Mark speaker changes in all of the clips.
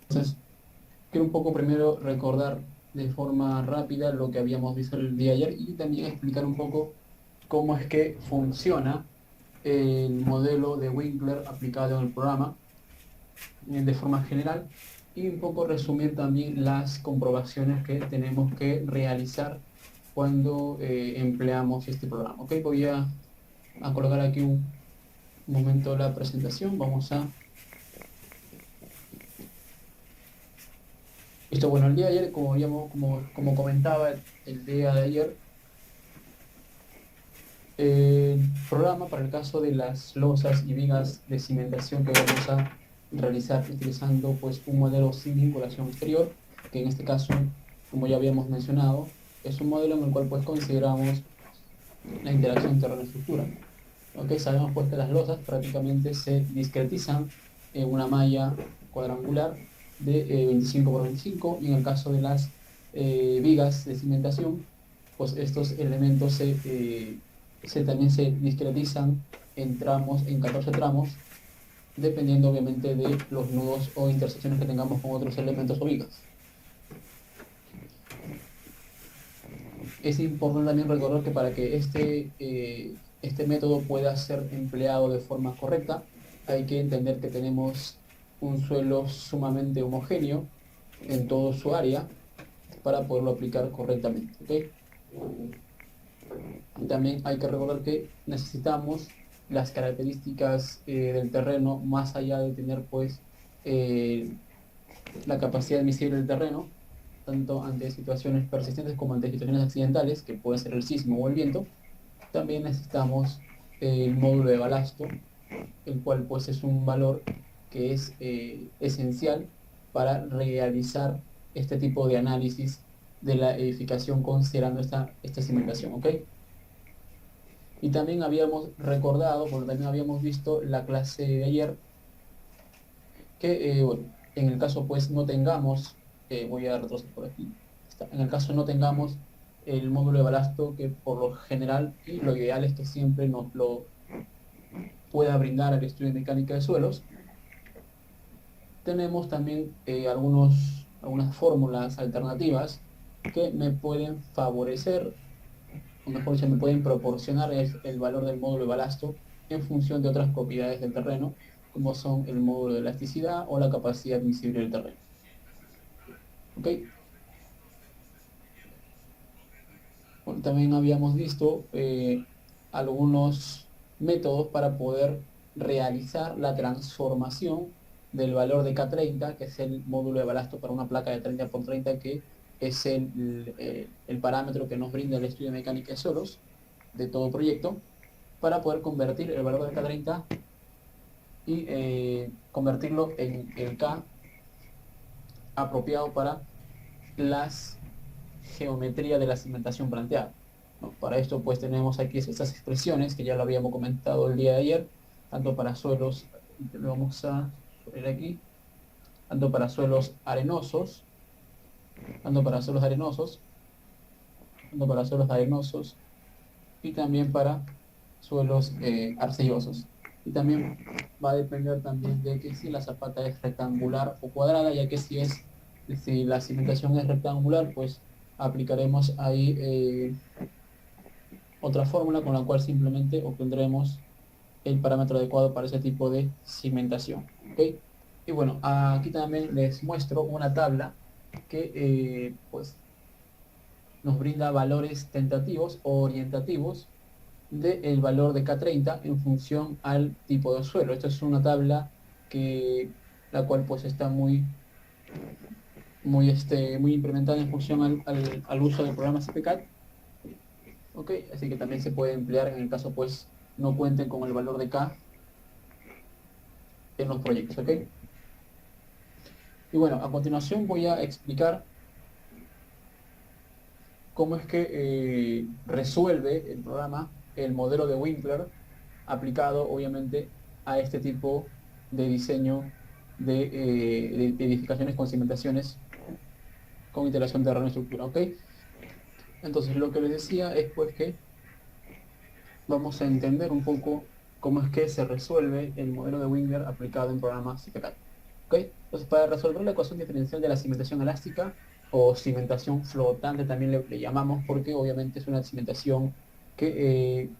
Speaker 1: Entonces, quiero un poco primero recordar de forma rápida lo que habíamos visto el día de ayer y también explicar un poco cómo es que funciona el modelo de Winkler aplicado en el programa de forma general y un poco resumir también las comprobaciones que tenemos que realizar cuando empleamos este programa. Ok, voy a colocar aquí un momento la presentación. Vamos a... Esto, bueno, el día de ayer, como comentaba el día de ayer, el programa para el caso de las losas y vigas de cimentación que vamos a realizar utilizando pues un modelo sin vinculación exterior, que en este caso, como ya habíamos mencionado, es un modelo en el cual pues consideramos la interacción terreno-estructura. ¿Ok? Sabemos pues que las losas prácticamente se discretizan en una malla cuadrangular de 25 por 25 y en el caso de las vigas de cimentación, pues estos elementos también se discretizan en tramos, en 14 tramos, dependiendo obviamente de los nudos o intersecciones que tengamos con otros elementos o vigas. Es importante también recordar que para que este método pueda ser empleado de forma correcta, hay que entender que tenemos un suelo sumamente homogéneo en todo su área para poderlo aplicar correctamente. ¿Ok? Y también hay que recordar que necesitamos las características del terreno más allá de tener pues eh, la capacidad admisible del terreno, tanto ante situaciones persistentes como ante situaciones accidentales, que puede ser el sismo o el viento. También necesitamos el módulo de balasto, el cual pues es un valor que es esencial para realizar este tipo de análisis de la edificación considerando esta cimentación, ¿ok? Y también habíamos recordado, porque también habíamos visto la clase de ayer, que bueno, en el caso pues no tengamos, voy a retroceder por aquí, en el caso no tengamos el módulo de balasto que por lo general y lo ideal es que siempre nos lo pueda brindar el estudio de mecánica de suelos, tenemos también algunas fórmulas alternativas que me pueden favorecer, o mejor dicho, me pueden proporcionar el valor del módulo de balasto en función de otras propiedades del terreno, como son el módulo de elasticidad o la capacidad admisible del terreno. ¿Ok? Bueno, también habíamos visto algunos métodos para poder realizar la transformación del valor de K30, que es el módulo de balasto para una placa de 30 por 30, que es el parámetro que nos brinda el estudio de mecánica de suelos de todo proyecto, para poder convertir el valor de K30 y convertirlo en el K apropiado para las geometría de la cimentación planteada, ¿no? Para esto pues tenemos aquí estas expresiones que ya lo habíamos comentado el día de ayer, tanto para suelos, lo vamos a poner aquí, tanto para suelos arenosos, tanto para suelos arenosos, tanto para suelos arenosos y también para suelos arcillosos. Y también va a depender también de que si la zapata es rectangular o cuadrada, ya que si la cimentación es rectangular, pues aplicaremos ahí otra fórmula con la cual simplemente obtendremos el parámetro adecuado para ese tipo de cimentación. ¿Ok? Y bueno, aquí también les muestro una tabla que pues nos brinda valores tentativos o orientativos del valor de K30 en función al tipo de suelo. Esta es una tabla la cual pues está muy implementada en función al uso del programa CPCAD. ¿Ok? Así que también se puede emplear en el caso pues no cuenten con el valor de K en los proyectos. ¿Ok? Y bueno, a continuación voy a explicar cómo es que resuelve el programa el modelo de Winkler aplicado obviamente a este tipo de diseño de edificaciones con cimentaciones con interacción terreno-estructura. ¿Ok? Entonces lo que les decía es pues que vamos a entender un poco cómo es que se resuelve el modelo de Winkler aplicado en programas CPCAD. ¿ok? Entonces, para resolver la ecuación diferencial de la cimentación elástica, o cimentación flotante también le llamamos, porque obviamente es una cimentación que,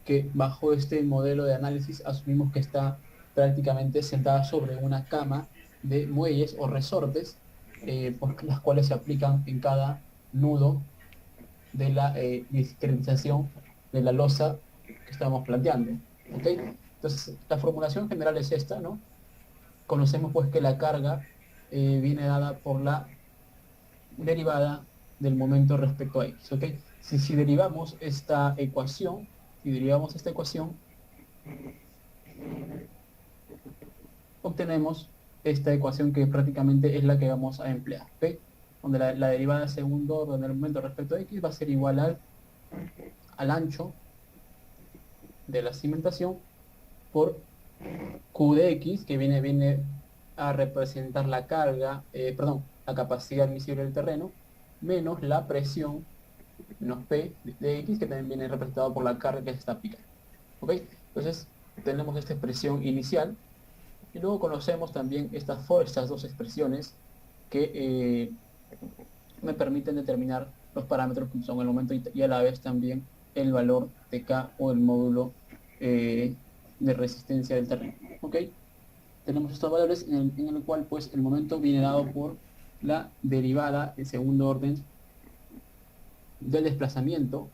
Speaker 1: que bajo este modelo de análisis asumimos que está prácticamente sentada sobre una cama de muelles o resortes, por las cuales se aplican en cada nudo de la discretización de la losa que estamos planteando. ¿Ok? Entonces, la formulación general es esta, ¿no? Conocemos pues que la carga viene dada por la derivada del momento respecto a x, ¿ok? Si derivamos esta ecuación, obtenemos esta ecuación que prácticamente es la que vamos a emplear, ¿ok? Donde la derivada de segundo orden del momento respecto a x va a ser igual al ancho de la cimentación por Q de X, que viene a representar la carga, perdón, la capacidad admisible del terreno, menos la presión, menos P de X, que también viene representado por la carga que se está aplicando. ¿Ok? Entonces, tenemos esta expresión inicial, y luego conocemos también estas dos expresiones que me permiten determinar los parámetros que son el momento y a la vez también el valor de K o el módulo de resistencia del terreno. ¿Ok? Tenemos estos valores en el cual pues el momento viene dado por la derivada en segundo orden del desplazamiento,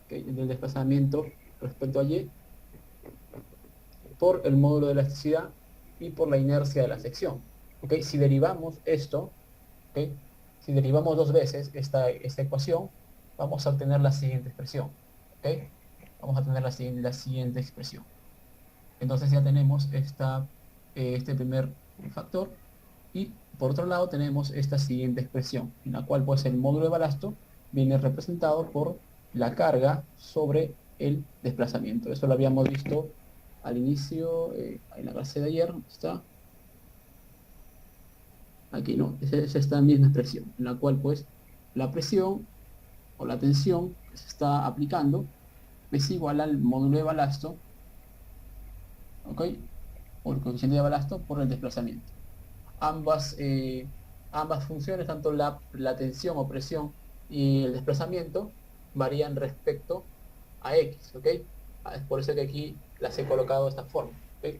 Speaker 1: ¿okay? Del desplazamiento respecto a Y por el módulo de elasticidad y por la inercia de la sección. ¿Okay? Si derivamos esto, ¿okay? Si derivamos dos veces esta ecuación, vamos a obtener la siguiente expresión. ¿Okay? Vamos a tener la siguiente expresión. Entonces ya tenemos este primer factor, y por otro lado tenemos esta siguiente expresión, en la cual pues el módulo de balasto viene representado por la carga sobre el desplazamiento. Eso lo habíamos visto al inicio, en la clase de ayer. ¿Está? Aquí no, es esta misma expresión, en la cual pues la presión o la tensión que se está aplicando es igual al módulo de balasto, ¿ok? O el coeficiente de balasto por el desplazamiento. Ambas funciones, tanto la tensión o presión y el desplazamiento, varían respecto a X, ¿ok? Es por eso que aquí las he colocado de esta forma, ¿ok?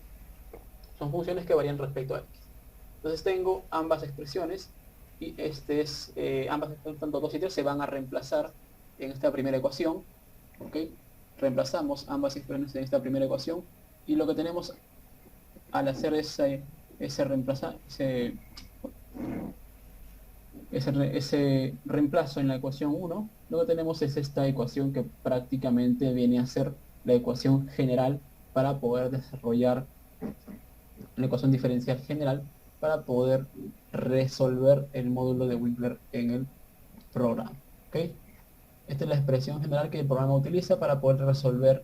Speaker 1: Son funciones que varían respecto a X. Entonces tengo ambas expresiones, y ambas expresiones, tanto 2 y 3, se van a reemplazar en esta primera ecuación, ¿ok? Reemplazamos ambas expresiones en esta primera ecuación, y lo que tenemos al hacer ese reemplazo en la ecuación 1, lo que tenemos es esta ecuación que prácticamente viene a ser la ecuación general para poder desarrollar la ecuación diferencial general para poder resolver el módulo de Winkler en el programa. ¿Okay? Esta es la expresión general que el programa utiliza para poder resolver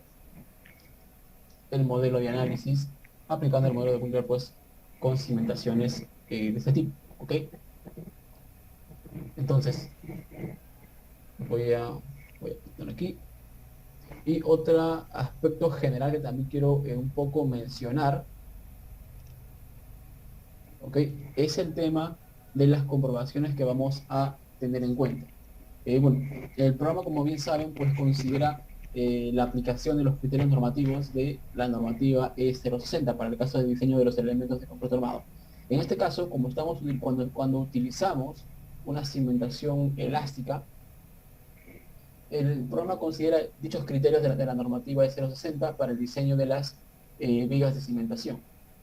Speaker 1: el modelo de análisis aplicando el modelo de Winkler pues con cimentaciones de este tipo. ¿Ok? Entonces, voy a poner aquí. Y otro aspecto general que también quiero un poco mencionar, ¿ok? Es el tema de las comprobaciones que vamos a tener en cuenta. Bueno, el programa, como bien saben, pues considera la aplicación de los criterios normativos de la normativa E060 para el caso de diseño de los elementos de concreto armado. En este caso, como estamos cuando utilizamos una cimentación elástica, el programa considera dichos criterios de la normativa E060 para el diseño de las vigas de cimentación.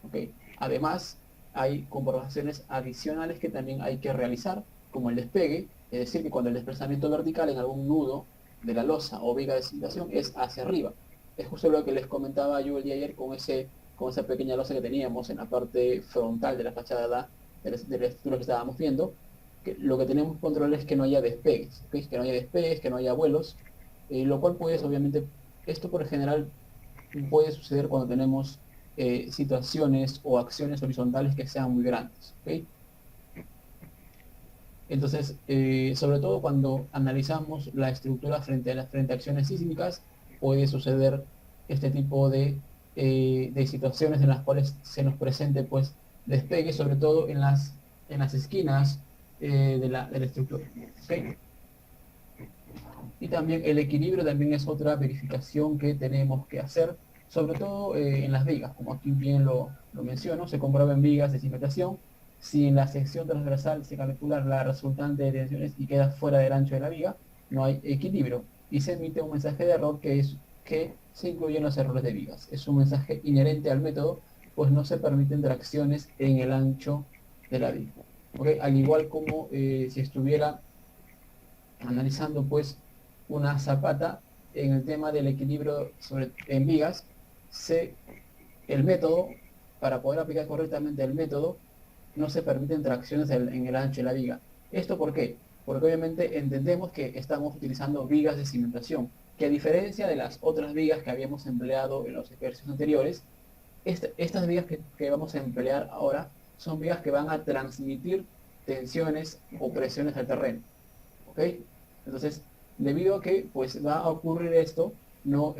Speaker 1: ¿Okay? Además, hay comprobaciones adicionales que también hay que realizar, como el despegue, es decir, que cuando el desplazamiento vertical en algún nudo de la losa o viga de cimentación es hacia arriba. Es justo lo que les comentaba yo el día de ayer con esa pequeña losa que teníamos en la parte frontal de la fachada de la estructura que estábamos viendo. Que lo que tenemos que controlar es que no haya despegues, ¿okay? Que no haya despegues, que no haya vuelos, lo cual pues obviamente, esto por general puede suceder cuando tenemos situaciones o acciones horizontales que sean muy grandes, ¿okay? Entonces, sobre todo cuando analizamos la estructura frente a acciones sísmicas, puede suceder este tipo de situaciones en las cuales se nos presente pues despegue, sobre todo en las esquinas de la estructura. ¿Okay? Y también el equilibrio también es otra verificación que tenemos que hacer, sobre todo en las vigas, como aquí bien lo menciono, se comprueba en vigas de cimentación. Si en la sección transversal se calcula la resultante de tensiones y queda fuera del ancho de la viga, no hay equilibrio y se emite un mensaje de error que es que se incluyen los errores de vigas. Es un mensaje inherente al método, pues no se permiten tracciones en el ancho de la viga. ¿Okay? Al igual como si estuviera analizando pues una zapata en el tema del equilibrio en vigas, el método, para poder aplicar correctamente el método, no se permiten tracciones en el ancho de la viga. ¿Esto por qué? Porque obviamente entendemos que estamos utilizando vigas de cimentación, que a diferencia de las otras vigas que habíamos empleado en los ejercicios anteriores, estas vigas que vamos a emplear ahora son vigas que van a transmitir tensiones o presiones al terreno. ¿Ok? Entonces, debido a que pues va a ocurrir esto, no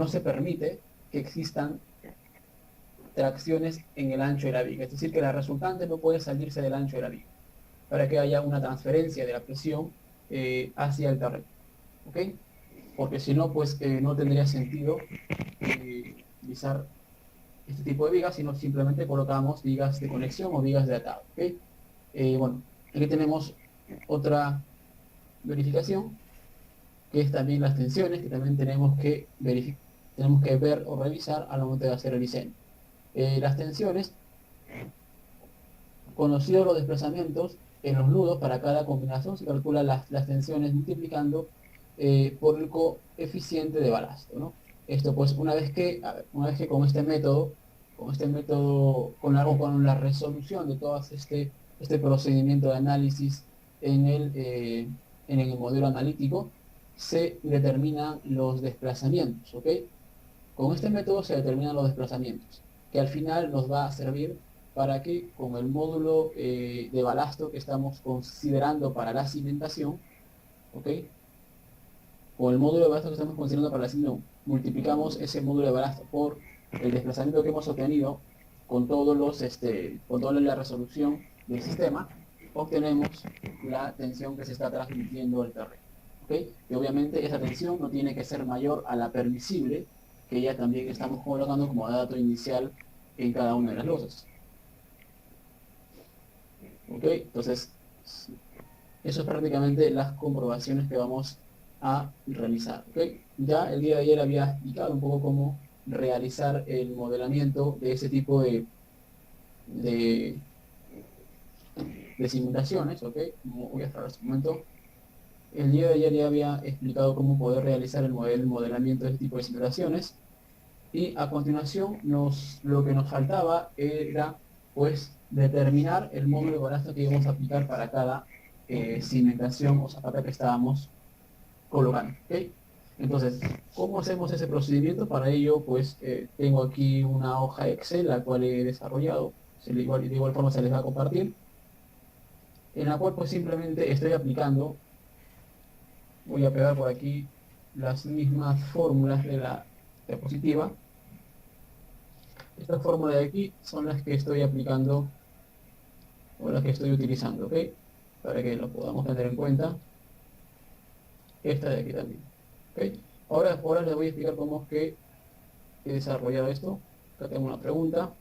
Speaker 1: se permite que existan tracciones en el ancho de la viga. Es decir, que la resultante no puede salirse del ancho de la viga para que haya una transferencia de la presión hacia el terreno. ¿Ok? Porque si no, pues no tendría sentido utilizar este tipo de vigas, sino simplemente colocamos vigas de conexión o vigas de atado. ¿Ok? Bueno, aquí tenemos otra verificación, que es también las tensiones, que también tenemos que ver o revisar al momento de hacer el diseño. Las tensiones, conocidos los desplazamientos en los nudos para cada combinación, se calculan las tensiones multiplicando por el coeficiente de balasto, ¿no? Esto pues una vez que con la resolución de todo este procedimiento de análisis en el modelo analítico, se determinan los desplazamientos, ¿ok? Con este método se determinan los desplazamientos, que al final nos va a servir para que con el módulo de balasto que estamos considerando para la cimentación, ¿ok? Con el módulo de balasto que estamos considerando para la cimentación, multiplicamos ese módulo de balasto por el desplazamiento que hemos obtenido con con toda la resolución del sistema, obtenemos la tensión que se está transmitiendo al terreno. ¿Okay? Y obviamente esa tensión no tiene que ser mayor a la permisible, que ya también estamos colocando como dato inicial en cada una de las losas. ¿Ok? Entonces, eso es prácticamente las comprobaciones que vamos a realizar. ¿Okay? Ya el día de ayer había explicado un poco cómo realizar el modelamiento de ese tipo de, de simulaciones. ¿Ok? Voy a cerrar este momento. El día de ayer ya había explicado cómo poder realizar el modelamiento de este tipo de simulaciones. Y a continuación lo que nos faltaba era pues determinar el módulo de balasto que íbamos a aplicar para cada cimentación o zapata que estábamos colocando. ¿Okay? Entonces, ¿cómo hacemos ese procedimiento? Para ello, pues tengo aquí una hoja Excel, la cual he desarrollado, de igual forma se les va a compartir, en la cual pues simplemente estoy aplicando, voy a pegar por aquí las mismas fórmulas de la diapositiva. Estas fórmulas de aquí son las que estoy aplicando o las que estoy utilizando, ¿ok? Para que lo podamos tener en cuenta. Esta de aquí también, ¿ok? Ahora les voy a explicar cómo es que he desarrollado esto. Acá tengo una pregunta.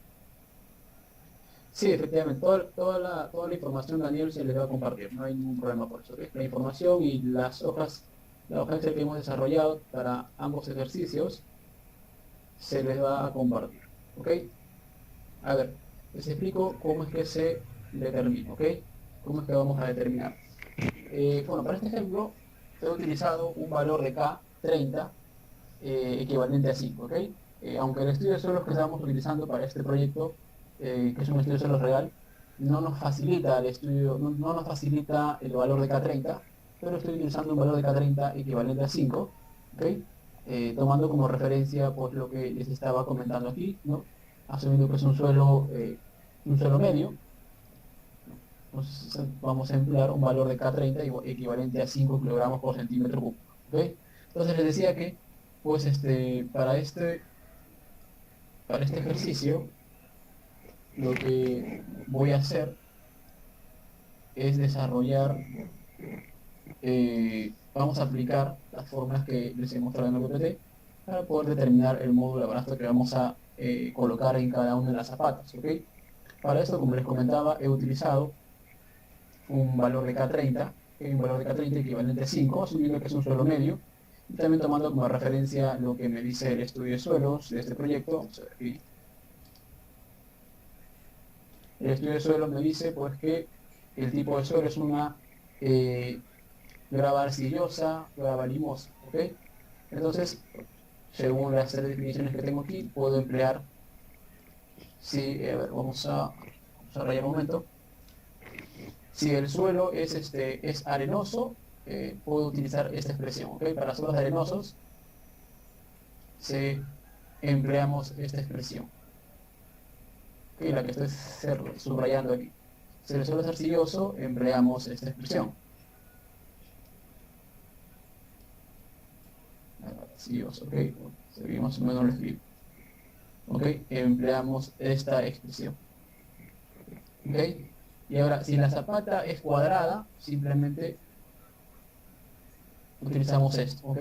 Speaker 1: Sí, efectivamente, toda la información Daniel se les va a compartir, no hay ningún problema por eso, ¿ok? La información y la hoja Excel que hemos desarrollado para ambos ejercicios se les va a compartir, ¿ok? A ver, les explico cómo es que se determina, ¿ok? ¿Cómo es que vamos a determinar? Bueno, para este ejemplo he utilizado un valor de K30 equivalente a 5, ¿ok? Aunque el estudio de suelos que estamos utilizando para este proyecto, que es un estudio de suelos real, no nos facilita no nos facilita el valor de K30, pero estoy utilizando un valor de K30 equivalente a 5, ¿ok? Tomando como referencia pues, lo que les estaba comentando aquí, ¿no? Asumiendo que es un suelo medio, entonces vamos a emplear un valor de K30 equivalente a 5 kilogramos por centímetro cúbico, ¿ok? Entonces les decía que pues para este ejercicio lo que voy a hacer es desarrollar, vamos a aplicar las fórmulas que les he mostrado en el PPT para poder determinar el módulo de balasto que vamos a colocar en cada una de las zapatas, ¿ok? Para esto, como les comentaba, he utilizado un valor de K30, un valor de K30 equivalente a 5, asumiendo que es un suelo medio, y también tomando como referencia lo que me dice el estudio de suelos de este proyecto. Vamos a ver aquí. El estudio de suelos me dice pues que el tipo de suelo es una grava arcillosa, grava limosa, ¿ok? Entonces, según las tres definiciones que tengo aquí, puedo emplear, si, a ver, vamos a rayar un momento. Si el suelo es arenoso, puedo utilizar esta expresión, ¿ok? Para suelos arenosos, empleamos esta expresión, ¿ok? La que estoy subrayando aquí. Si el suelo es arcilloso, empleamos esta expresión. Arcilloso, ¿ok? Seguimos, más o menos lo escribo. ¿Ok? Empleamos esta expresión. ¿Ok? Y ahora, si la zapata es cuadrada, simplemente utilizamos esto, ¿ok?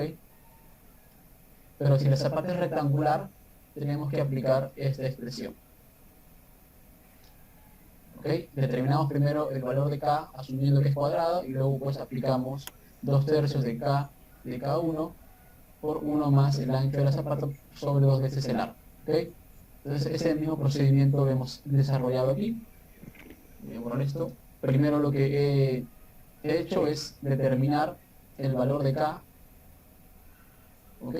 Speaker 1: Pero si la zapata es rectangular, tenemos que aplicar esta expresión. ¿Ok? Determinamos primero el valor de K, asumiendo que es cuadrado, y luego pues aplicamos 2/3 de K de K1 por 1 más el ancho de la zapata sobre 2 veces el largo, ¿ok? Entonces, ese mismo procedimiento lo hemos desarrollado aquí. Voy a borrar esto. Primero lo que he hecho es determinar el valor de K, ¿ok?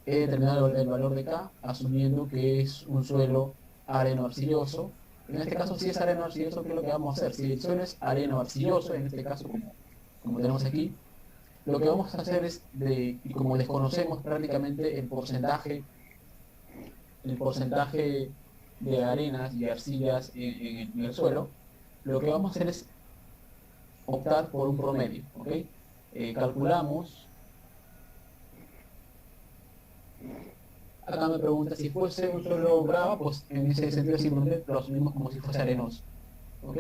Speaker 1: He determinado el valor de K asumiendo que es un suelo areno-arcilloso. En este caso, si es areno-arcilloso, ¿qué es lo que vamos a hacer? Si el suelo es areno-arcilloso, en este caso, como tenemos aquí, lo que vamos a hacer es, y como desconocemos prácticamente el porcentaje de arenas y arcillas en el suelo, lo que vamos a hacer es optar por un promedio, ¿ok? Calculamos. Acá me pregunta si fuese un suelo grava, pues en ese sentido simplemente lo asumimos como si fuese arenoso, ¿ok?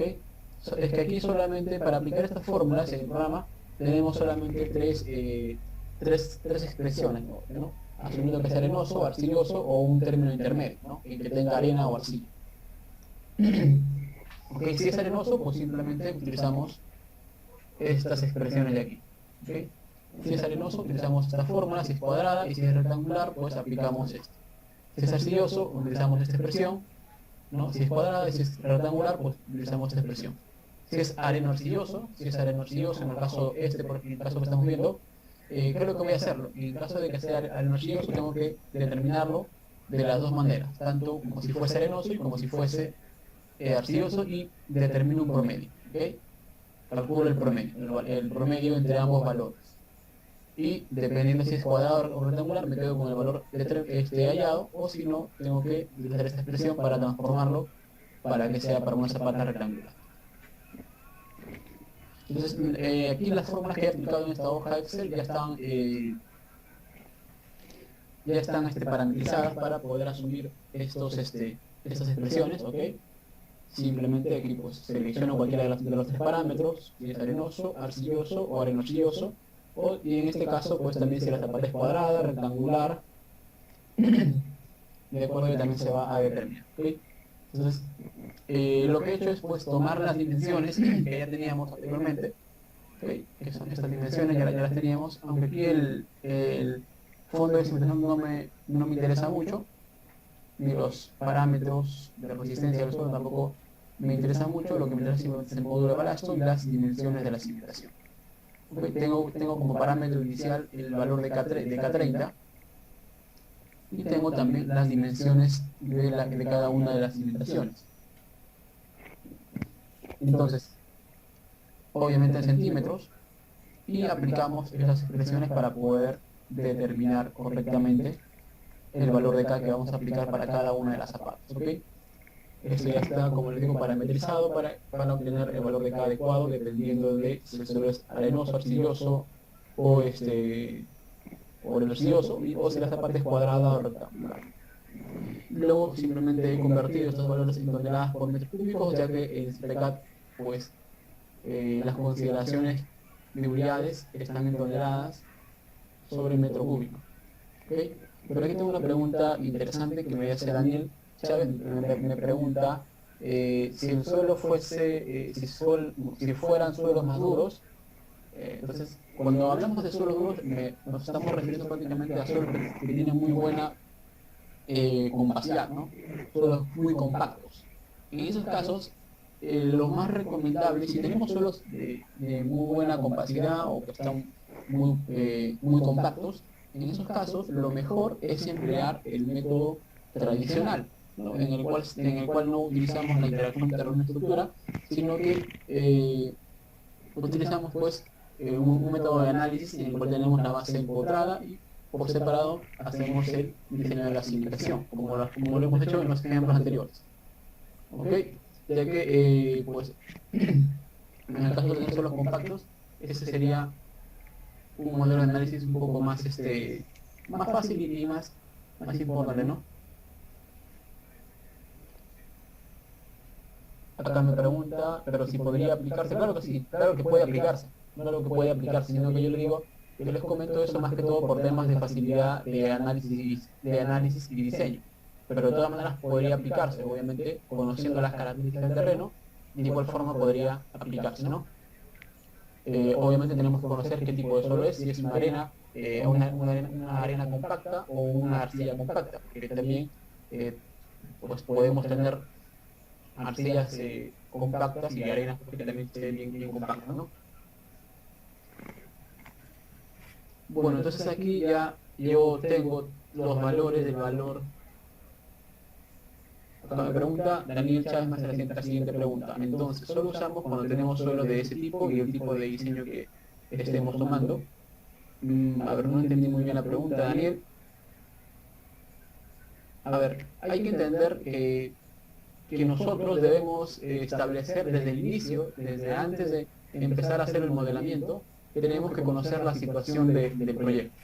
Speaker 1: Es que aquí solamente para aplicar estas fórmulas en el programa tenemos solamente tres expresiones, ¿no? Asumiendo que es arenoso, arcilloso o un término intermedio, ¿no? En que tenga arena o arcilla. ¿Ok? Si es arenoso, pues simplemente utilizamos estas expresiones de aquí, ¿ok? Si es arenoso, utilizamos esta fórmula. Si es cuadrada y si es rectangular, pues aplicamos esto. Si es arcilloso, utilizamos esta expresión, ¿no? Si es cuadrada y si es rectangular, pues utilizamos esta expresión. Si es areno-arcilloso, en el caso porque en el caso que estamos viendo, creo que voy a hacerlo. En el caso de que sea areno-arcilloso, tengo que determinarlo de las dos maneras, tanto como si fuese arenoso y como si fuese arcilloso, y determino un promedio, ¿ok? Calculo el promedio entre ambos valores. Y dependiendo si es cuadrado o rectangular, me quedo con el valor hallado, o si no, tengo que utilizar esta expresión para transformarlo para que sea para una zapata rectangular. Entonces, aquí las fórmulas que he aplicado en esta hoja de Excel ya están parametrizadas para poder asumir estas expresiones, ¿ok? Simplemente aquí pues selecciono cualquiera de los tres parámetros, si es arenoso, arcilloso o arenosilloso, y en este caso pues también si la zapata es cuadrada, rectangular, de acuerdo que también se va a determinar, ¿okay? Entonces, lo que he hecho es pues tomar las dimensiones que ya teníamos anteriormente, ¿okay? Que son estas dimensiones, ya las teníamos, aunque aquí el fondo de simulación no me interesa mucho, ni los parámetros de resistencia del suelo tampoco me interesa mucho. Lo que me interesa es el módulo de balasto y las dimensiones de la cimentación. Okay, tengo como parámetro inicial el valor de K30 y tengo también las dimensiones de cada una de las cimentaciones. Entonces, obviamente en centímetros, y aplicamos esas expresiones para poder determinar correctamente el valor de K que vamos a aplicar para cada una de las zapatas, ¿ok? Esto ya está, como les digo, parametrizado para obtener el valor de K adecuado, dependiendo de si el suelo es arenoso, arcilloso o arenosilloso, o si la zapata es cuadrada o rectangular. Luego simplemente he convertido estos valores en toneladas por metros cúbicos, ya que en CIPECAT, pues, las consideraciones de unidades están en toneladas sobre metro cúbico. ¿Ok? Pero aquí tengo una pregunta interesante que me hace Daniel Chávez. Me pregunta si el suelo fuese, si fueran suelos más duros. Entonces, cuando hablamos de suelos duros, nos estamos refiriendo prácticamente a suelos que tienen muy buena compacidad, ¿no? Suelos muy compactos. En esos casos, lo más recomendable, si tenemos suelos de muy buena compacidad o que están muy compactos, en esos casos lo mejor es emplear el método tradicional, ¿no? En el cual no utilizamos la interacción terreno-estructura, sino que utilizamos pues un método de análisis en el cual tenemos la base empotrada y por separado hacemos el diseño de la cimentación, como lo hemos hecho en los ejemplos anteriores. ¿Ok? Ya que pues en el caso de tener suelos compactos, ese sería un modelo de análisis un poco más, más fácil y más importante, ¿no? Acá me pregunta, pero si podría aplicarse. Claro que sí, claro que puede aplicarse. Claro que puede aplicarse, sino que yo le digo, yo les comento eso más que todo por temas de facilidad de análisis y diseño. Pero de todas maneras podría aplicarse, obviamente, conociendo las características del terreno, de igual forma podría aplicarse, ¿no? Obviamente tenemos que conocer qué tipo de suelo es, si es una arena, una arena compacta o una arcilla compacta, porque también pues podemos tener arcillas compactas y arenas que también estén bien compactas, ¿no? Bueno, entonces aquí ya yo tengo los valores del valor. Acá me pregunta Daniel Chávez más la siguiente pregunta. Entonces, solo usamos cuando tenemos suelos de ese tipo y el tipo de diseño que estemos tomando. A ver, no entendí muy bien la pregunta, Daniel. A ver, hay que entender que nosotros debemos establecer desde el inicio, desde antes de empezar a hacer el modelamiento, tenemos que conocer la situación del proyecto.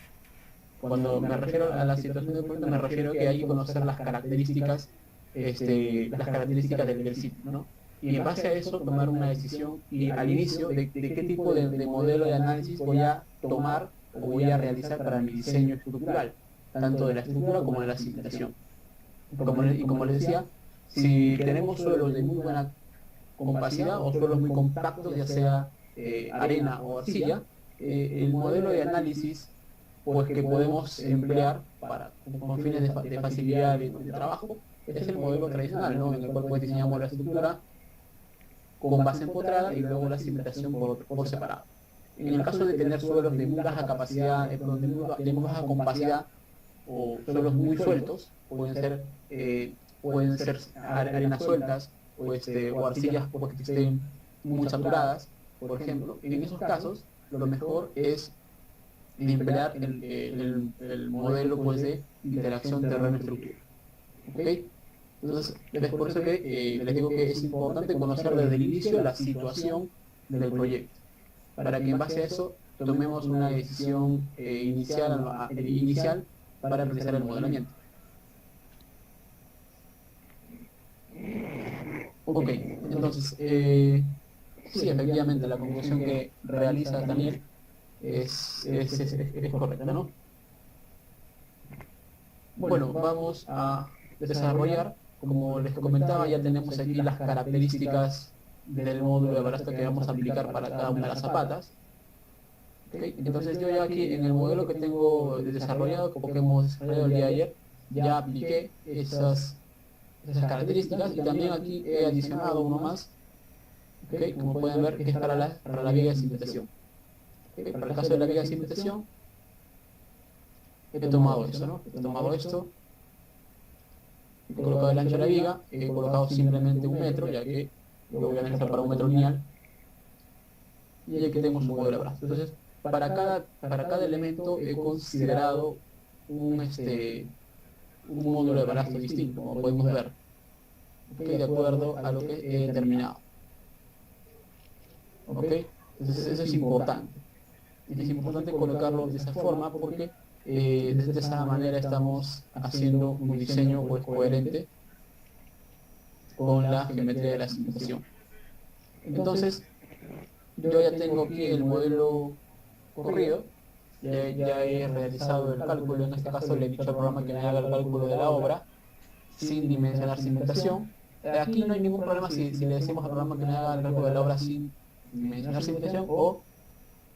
Speaker 1: Cuando me refiero a la situación del proyecto, me refiero a que hay que conocer las características del sitio, ¿no? Y en base a eso tomar una decisión y al inicio de qué tipo de modelo de análisis voy a tomar o voy a realizar para mi diseño estructural, tanto de la estructura como de la cimentación. Como les decía, si tenemos suelos de muy buena compacidad o suelos muy compactos, ya sea arena o arcilla, el modelo de análisis pues, que podemos emplear con fines de facilidad de trabajo es el modelo tradicional, ¿no? En el cual pues, diseñamos la estructura con base empotrada y luego la cimentación por separado. En el caso de tener suelos de muy baja capacidad, de muy baja compacidad o suelos muy sueltos, pueden ser arenas sueltas o arcillas pues, que estén muy saturadas, por ejemplo. En esos casos, lo mejor es emplear el modelo pues, de interacción terreno-estructura. ¿Ok? Entonces, es por eso que les digo que es importante conocer desde el inicio la situación del proyecto, para que en base a eso tomemos una decisión inicial para realizar el modelamiento. Ok, entonces, sí, efectivamente, la conclusión que realiza Daniel es correcta, ¿no? Bueno, vamos a desarrollar, como les comentaba, ya tenemos aquí las características del módulo de balasto que vamos a aplicar para cada una de las zapatas. ¿Okay? Entonces yo ya aquí en el modelo que tengo desarrollado, como que hemos desarrollado el día de ayer, ya apliqué esas características y también aquí he adicionado uno más, ¿okay? Como pueden ver, que es para la viga de cimentación. ¿Okay? Para el caso de la viga de cimentación, he tomado esto, ¿no? He tomado esto, he colocado el ancho de la viga, he colocado simplemente 1 metro, ya que lo voy a analizar para 1 metro lineal, y aquí tengo su modelo de brazo. Entonces, para cada elemento he considerado un módulo de balasto distinto, como podemos ver, ¿okay? De acuerdo a lo que he determinado. ¿Okay? Entonces, eso es importante. Es importante colocarlo de esa forma porque De esa manera estamos haciendo un diseño pues, coherente con la geometría de la cimentación. Entonces, yo ya tengo aquí el modelo corrido, ya he realizado el cálculo, en este caso le he dicho al programa que me haga el cálculo de la obra sin dimensionar cimentación. Aquí no hay ningún problema si le decimos al programa que me haga el cálculo de la obra sin dimensionar cimentación o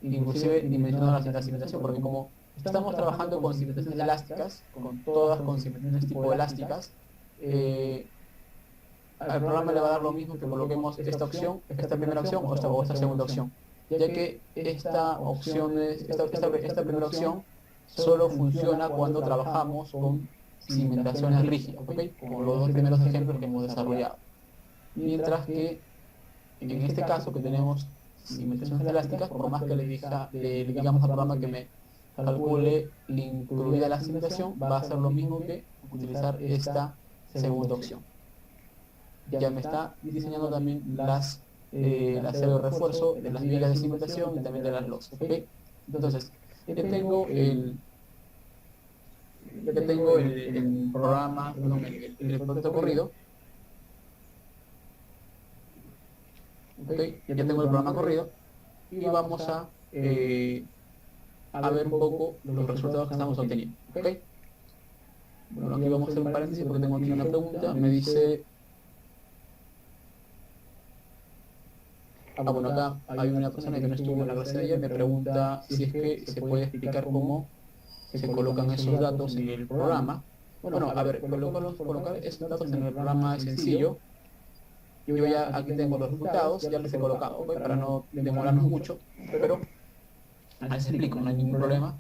Speaker 1: inclusive dimensionar la cimentación, porque como estamos trabajando con cimentaciones elásticas, con todas con cimentaciones tipo elásticas, al programa le va a dar lo mismo que coloquemos esta opción, esta primera opción o esta segunda opción, ya que esta primera opción solo funciona cuando trabajamos con cimentaciones rígidas, ¿ok? Como los dos primeros ejemplos que hemos desarrollado. Mientras que en este caso que tenemos cimentaciones elásticas, por más que le digamos al programa que me calcule incluida la cimentación, va a hacer lo mismo que utilizar esta segunda opción. Ya me está diseñando también la serie de refuerzo de las vigas de cimentación y también de las losas, ¿ok? Entonces, ya tengo el programa, perdón, el proyecto corrido, ¿ok? Ya tengo el programa corrido y vamos a ver un poco los resultados que estamos obteniendo, ¿ok? Bueno, aquí vamos a hacer un paréntesis porque tengo aquí una pregunta, me dice... bueno, acá hay una persona que no estuvo en la clase de ayer, me pregunta si es que se puede explicar cómo se colocan esos datos en el programa. Bueno, a ver, colocar esos datos en el programa es sencillo. Yo ya aquí tengo los resultados, ya los he colocado, ¿ok? Para no demorarnos mucho, pero les explico, no hay ningún problema.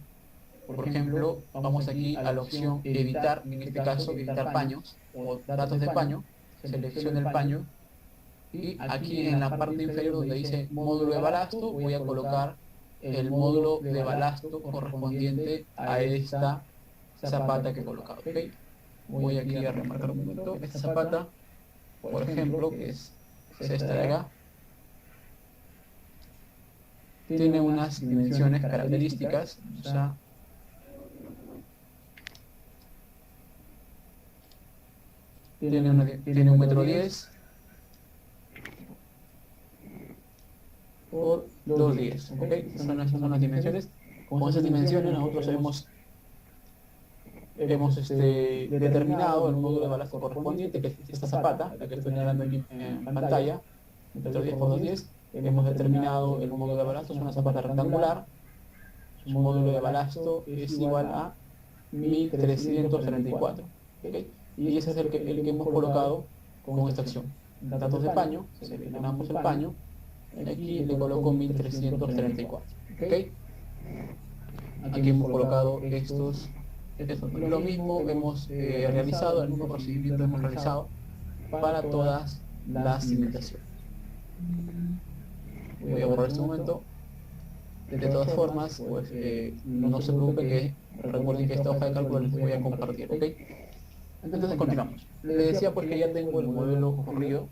Speaker 1: Por ejemplo, vamos aquí a la opción editar, en este caso editar paños o datos de paño, selecciono el paño y aquí en la parte inferior donde dice módulo de balasto voy a colocar el módulo de balasto correspondiente a esta zapata que he colocado, ¿ok? Voy aquí a remarcar un momento, esta zapata, por ejemplo, que es esta de acá, tiene unas dimensiones características, o sea, tiene 1,10 m por 2,10, ¿ok? Esas son las dimensiones. Con esas dimensiones nosotros hemos determinado el módulo de balasto correspondiente, que es esta zapata, la que estoy señalando aquí en pantalla, 1,10 por 2,10. Hemos determinado el módulo de balasto, es una zapata rectangular. Su módulo de balasto es igual a 1.334, ¿ok? Y ese es el que hemos colocado con esta acción. Datos de paño, seleccionamos el paño, aquí le coloco 1.334, ¿ok? Aquí hemos colocado estos. Lo mismo hemos realizado, el mismo procedimiento hemos realizado para todas las cimentaciones. Voy a borrar este momento. De todas formas, pues no se preocupen, que recuerden que esta hoja de cálculo les voy a compartir, ¿ok? Entonces continuamos. Les decía pues que ya tengo el modelo corrido.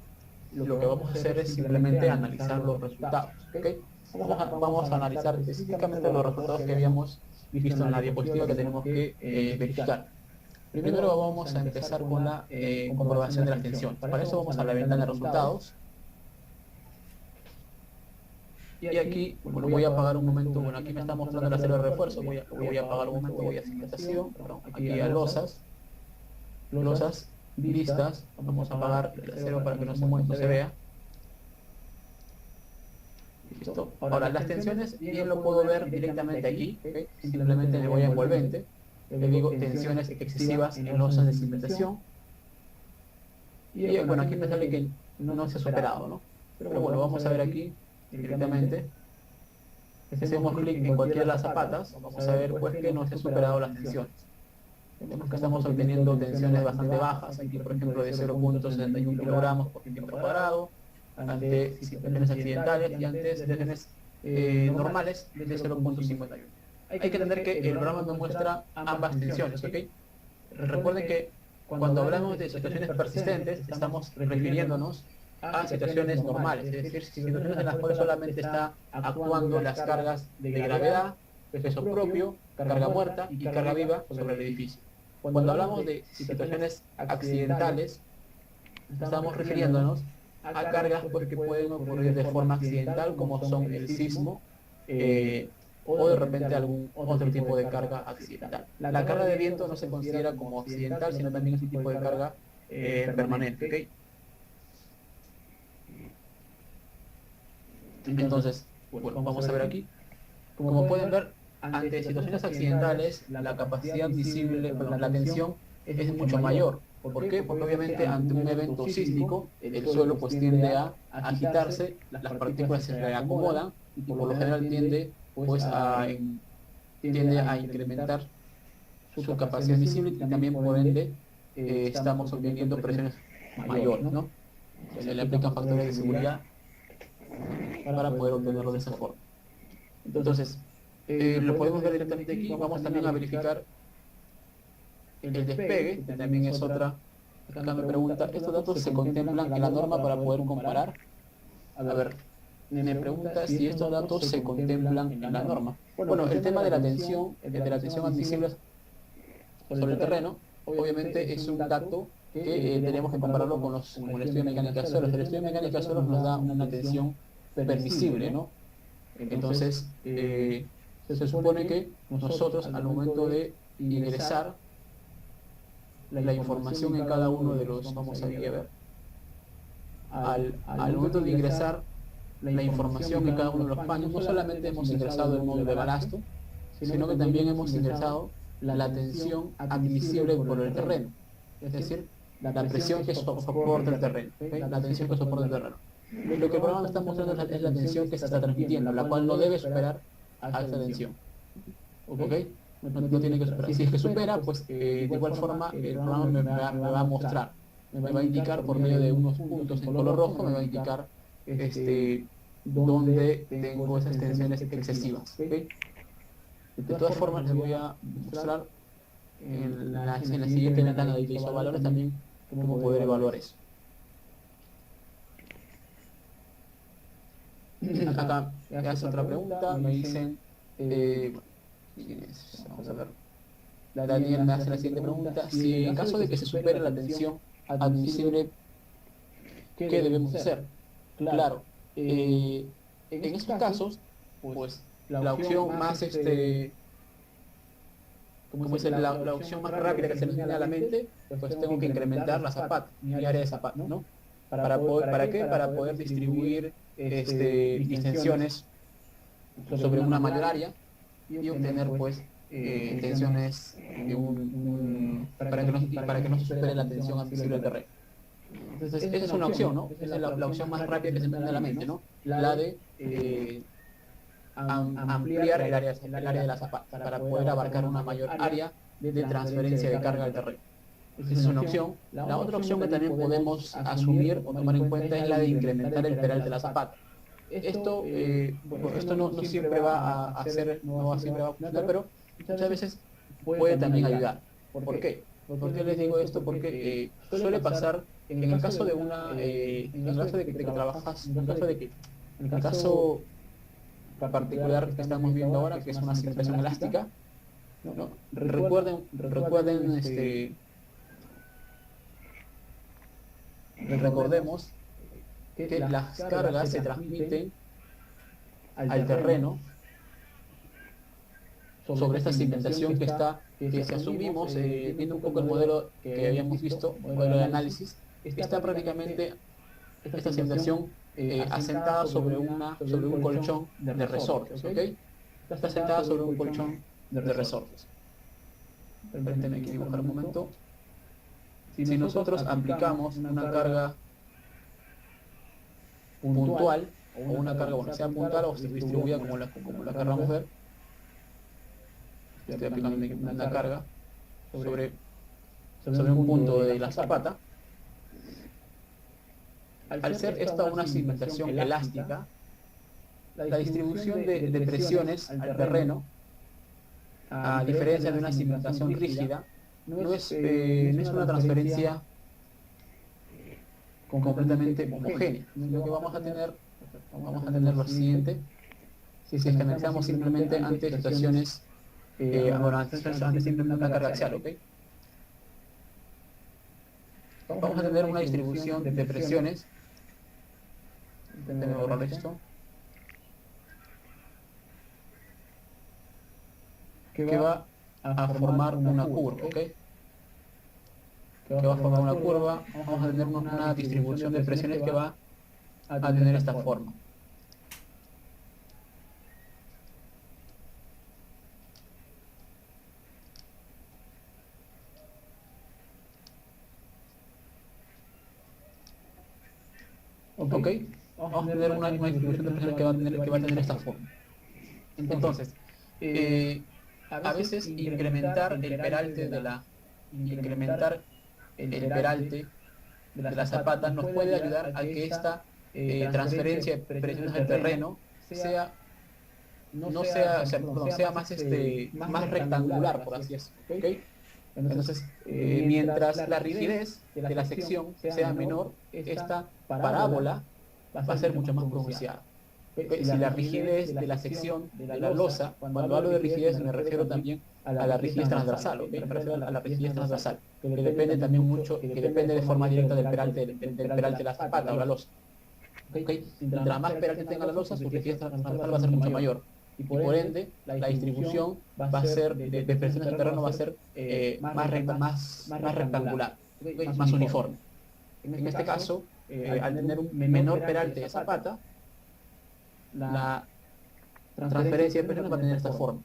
Speaker 1: Lo que vamos a hacer es simplemente analizar los resultados, ¿ok? Vamos a analizar específicamente los resultados que habíamos visto en la diapositiva que tenemos que verificar. Primero vamos a empezar con la comprobación de las tensiones. Para eso vamos a la ventana de resultados. Y aquí, bueno, voy a apagar un momento, bueno, aquí me está mostrando la serie de refuerzo, voy a apagar un momento, voy a cimentación, perdón, aquí a losas vistas, vamos a apagar el acero para que no se vea. Listo. Ahora, las tensiones bien lo puedo ver directamente aquí, ¿okay? Simplemente le voy a envolvente, le digo tensiones excesivas en losas de cimentación. Y bueno, aquí me sale que no se ha superado, ¿no? Pero bueno, vamos a ver aquí directamente. Si hacemos clic en cualquiera de las zapatas, vamos a ver pues que no se ha superado las tensiones. Vemos que estamos obteniendo tensiones bastante bajas, aquí por ejemplo de 0,61 kilogramos por centímetro cuadrado, ante situaciones accidentales y ante situaciones normales de 0,51. Hay que entender que el programa me muestra ambas tensiones, ¿ok? Recuerden que cuando hablamos de situaciones persistentes, estamos refiriéndonos a situaciones normales, es decir, situaciones en las cuales solamente está actuando las cargas de gravedad peso propio, carga muerta y carga viva sobre el edificio. Cuando hablamos de situaciones accidentales, estamos refiriéndonos a cargas pues, que pueden ocurrir de forma accidental, como son el sismo, o de repente algún otro tipo de carga accidental. La carga de viento no se considera como accidental, sino también es un tipo de carga permanente. ¿Okay? Entonces, bueno, vamos a ver aquí. Como pueden ver, ante situaciones accidentales, la capacidad visible, perdón, la tensión es mucho mayor. ¿Por qué? Porque obviamente ante un evento sísmico, el suelo pues tiende a agitarse, las partículas se reacomodan y por lo general tiende a incrementar su capacidad visible y también por ende estamos obteniendo presiones mayores, ¿no? Se le aplican factores de seguridad para poder obtenerlo de esa forma. Entonces, lo podemos ver directamente aquí. Vamos también a verificar el despegue, que también es otra. Acá me pregunta, ¿estos datos se contemplan en la norma para poder comparar? A ver, me pregunta si estos datos se contemplan en la norma. Bueno, el tema de la tensión admisible sobre el terreno, obviamente es un dato que tenemos que compararlo con el estudio de mecánica de suelos. El estudio de mecánica de suelos nos da una tensión permisible, ¿no? Entonces, se supone que nosotros al momento de ingresar la información en cada uno de los, vamos a ver, al momento de ingresar la información en cada uno de los paños, no solamente hemos ingresado el módulo de balasto, sino que también hemos ingresado la tensión admisible por el terreno, es decir, la presión que soporta el terreno, ¿okay? La tensión que soporta el terreno. Lo que el programa nos está mostrando es la tensión que se está transmitiendo, la cual no debe superar a esta tensión. ¿Ok? No tiene que superar. Si es que supera, pues de igual forma el programa me va a mostrar, me va a indicar por medio de unos puntos en color rojo, me va a indicar dónde tengo esas tensiones excesivas. ¿Okay? De todas formas, les voy a mostrar en la siguiente ventana de visual valores también cómo poder evaluar eso. Acá me hace otra pregunta, me dicen, vamos a ver, Daniel me hace la siguiente pregunta, si en caso de que se supere la tensión admisible, ¿qué debemos hacer? Claro, en estos casos, pues la opción más, como es la opción más rápida que se nos viene a la mente, pues tengo que incrementar la zapata, mi área de zapata, ¿no? ¿Para qué? Para poder distribuir distensiones sobre una mayor área y obtener pues tensiones de para que no se supere la tensión admisible del terreno. Entonces, esa es una opción, ¿no? Esa es la opción más rápida que se me viene a la mente, ¿no? La de ampliar el área de la zapata para poder abarcar una mayor área de transferencia de carga del terreno. Esa es una opción. La otra opción que también podemos asumir o tomar en cuenta es la de incrementar el peralte de la zapata. Esto no siempre va a hacer, no siempre va a funcionar, pero muchas veces puede también ayudar. ¿Por qué? ¿Por qué les digo esto? Porque suele pasar en el caso de en el caso de que trabajas, en el caso particular que estamos viendo ahora, que es una cimentación elástica, ¿no? Recuerden recordemos que las cargas se transmiten al terreno sobre esta cimentación que si asumimos, viendo un poco el modelo que habíamos visto, el modelo de análisis, está prácticamente esta cimentación asentada sobre un colchón de resortes, ¿ok? Está asentada sobre un colchón de resortes. Permítanme aquí dibujar un momento. Si nosotros aplicamos una carga puntual, o una carga, bueno, sea puntual o distribuida como la querramos ver, estoy aplicando una carga sobre un punto de la zapata. Al ser esta una cimentación elástica, la distribución de presiones al terreno, a diferencia de una cimentación rígida, no es una transferencia completamente homogénea, sino que vamos a tener lo siguiente. si es que analizamos simplemente ante situaciones, ante simplemente una carga axial, ¿ok? Vamos a tener una distribución de presiones, déjenme borrar esto, que va a formar una curva, ¿ok? Que va a formar una curva, vamos a tener una distribución de presiones que va a tener esta forma. ¿Ok? Vamos a tener una distribución de presiones que va a tener esta forma. Entonces, a veces incrementar el peralte de la zapata nos puede ayudar a que esta transferencia de presiones del terreno sea no sea, o sea, perdón, sea más, más rectangular, por así decirlo, ¿ok? Entonces, mientras la rigidez de la sección sea menor, esta parábola va a ser mucho más pronunciada. ¿Ok? Si la rigidez de la sección de la losa, cuando hablo de rigidez me refiero también a la rigidez transversal, ¿ok? Me refiero a la rigidez transversal, que depende también mucho, que depende de forma directa del peralte de la zapata o la losa. ¿Ok? Mientras más peralte tenga la losa, su rigidez transversal va a ser mucho mayor. Y por ende, la distribución va a ser de presiones del terreno va a ser más rectangular, ¿okay? Más uniforme. En este caso, al tener un menor peralte de zapata, la transferencia de presiones va a tener esta forma.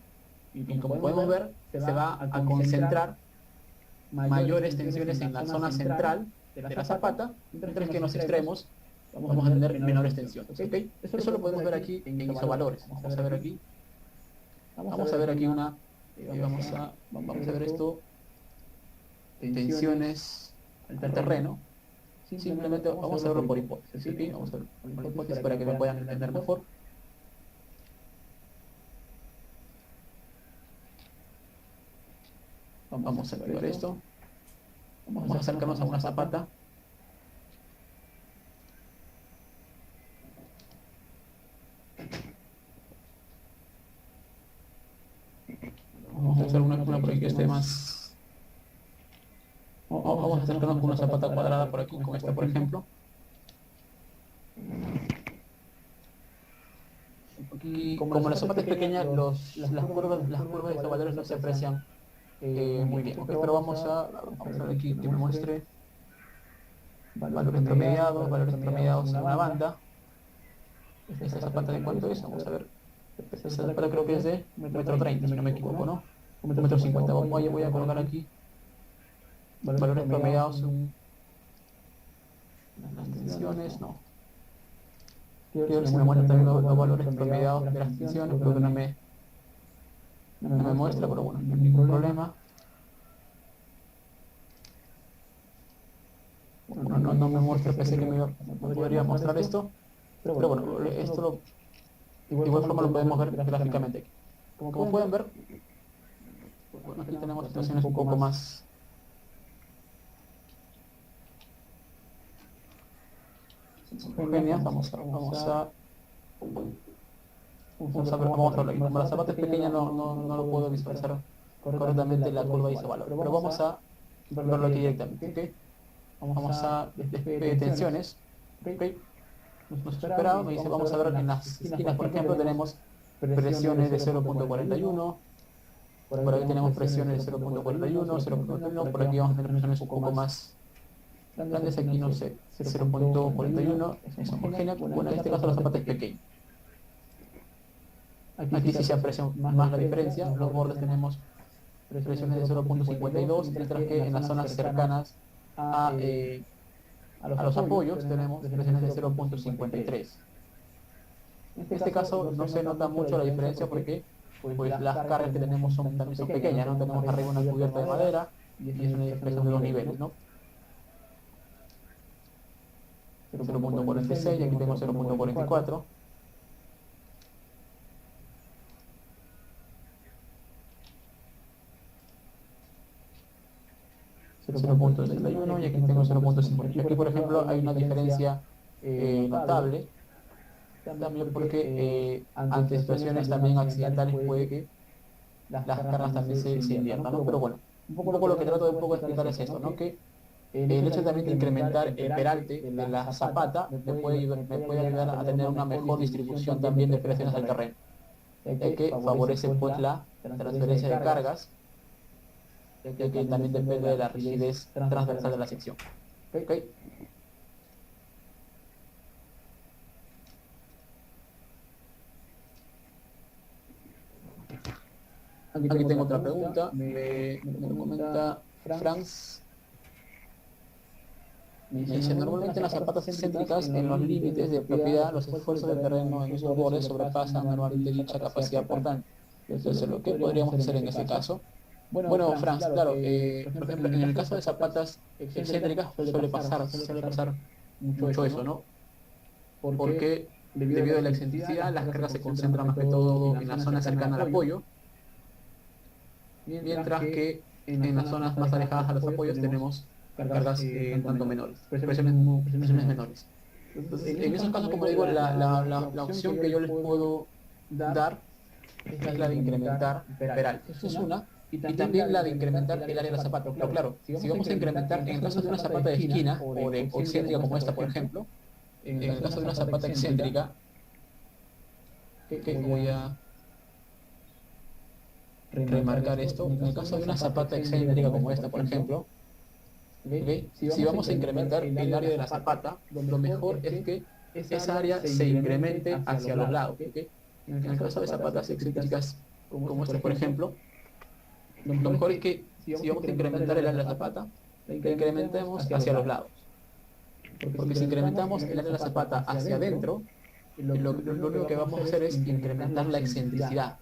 Speaker 1: Y como podemos ver, se va a concentrar mayores tensiones en la zona central de la zapata, mientras que en los extremos vamos a tener menores tensiones, ¿ok? Eso lo podemos ver aquí en isovalores. Vamos a ver aquí. Vamos a ver aquí vamos a ver esto, tensiones al terreno. Simplemente vamos a verlo por hipótesis, ¿sí? Vamos a verlo por hipótesis para que me puedan entender mejor. Vamos a activar esto. Vamos a acercarnos a una zapata. Vamos a hacer una por aquí que esté más... Vamos a acercarnos con una zapata cuadrada por aquí, con esta por ejemplo. Aquí, como la zapata es pequeña, las curvas de estos valores no se aprecian muy bien, ¿okay? Pero vamos a ver aquí que me muestre valores promediados en una banda. Esta zapata de cuánto es, vamos a ver. Esta zapata creo que es de 1,30 m, si no me equivoco, ¿no? 1,50 m. Voy a colocar aquí valores promediados en las tensiones, no. Quiero ver si me muestra también los valores promediados de las tensiones, creo que no me muestra, pero bueno, no hay ningún problema. Bueno, no me muestra, pensé que me podría mostrar esto, pero bueno, esto de igual forma lo podemos ver gráficamente. Como pueden ver, bueno, aquí tenemos situaciones un poco más homogéneas. Vamos a verlo aquí. Como la zapata es pequeña, no lo puedo visualizar correctamente la curva de isovalor, pero vamos a verlo aquí directamente, ¿ok? Vamos a tensiones, ¿ok? Nos esperado, me dice, vamos a ver en las esquinas, por ejemplo, tenemos presiones de 0,41, por aquí tenemos presiones de 0,41, 0,1, por aquí vamos a tener presiones un poco más grandes, aquí no sé, 0,41, es homogénea, bueno, en este caso la zapata es pequeña. Aquí sí se aprecia más la diferencia, los bordes tenemos presiones de 0,52, mientras que en las zonas cercanas a los apoyos tenemos presiones de 0,53. En este caso no se nota mucho la diferencia porque pues las cargas que tenemos también son pequeñas, ¿no? Tenemos arriba una cubierta de madera y es una presión de 2 niveles, ¿no? 0,46 y aquí tengo 0,44. .61 y aquí tengo 0,50. Aquí, por ejemplo, hay una diferencia notable también porque ante situaciones también accidentales puede que las cargas también se inviertan, ¿no? Pero bueno, un poco lo que trato de un poco explicar es esto, ¿no? Que el hecho también de incrementar el peralte de la zapata me puede ayudar a tener una mejor distribución también de presiones del terreno, ya que favorece pues la transferencia de cargas, ya que también depende de la rigidez transversal de la sección. ¿Ok? Aquí tengo otra pregunta, me lo comenta Franz. Me dice, normalmente en las zapatas excéntricas, en los límites de propiedad, los esfuerzos de terreno en esos bordes sobrepasan normalmente dicha capacidad portante. Entonces, ¿lo que podríamos hacer en ese caso? Bueno, Franz, claro, por ejemplo, en el caso de zapatas excéntricas suele pasar mucho eso, ¿no? Porque debido a la excentricidad, las cargas se concentran más que todo en la zona cercana al apoyo, mientras que en las zonas más alejadas a los apoyos tenemos cargas un tanto menores, presiones menores. Entonces, en esos casos, como digo, la opción que yo les puedo dar es la de incrementar peralte. Eso es una. Y también la de incrementar el área de la zapata. Pero claro, si vamos a incrementar, en el caso de una zapata de esquina o de excéntrica como esta, por ejemplo, en el caso de una zapata excéntrica, que voy a remarcar esto, en el caso de una zapata excéntrica como esta, por ejemplo, ¿okay? Si vamos a incrementar el área de la zapata, lo mejor es que esa área se incremente hacia los lados. ¿Okay? En el caso de zapatas excéntricas como esta, por ejemplo, lo mejor es que si vamos a incrementar el área de la zapata, la incrementemos hacia los lados. Porque si incrementamos el área de la zapata hacia adentro, lo único que vamos a hacer es incrementar la excentricidad.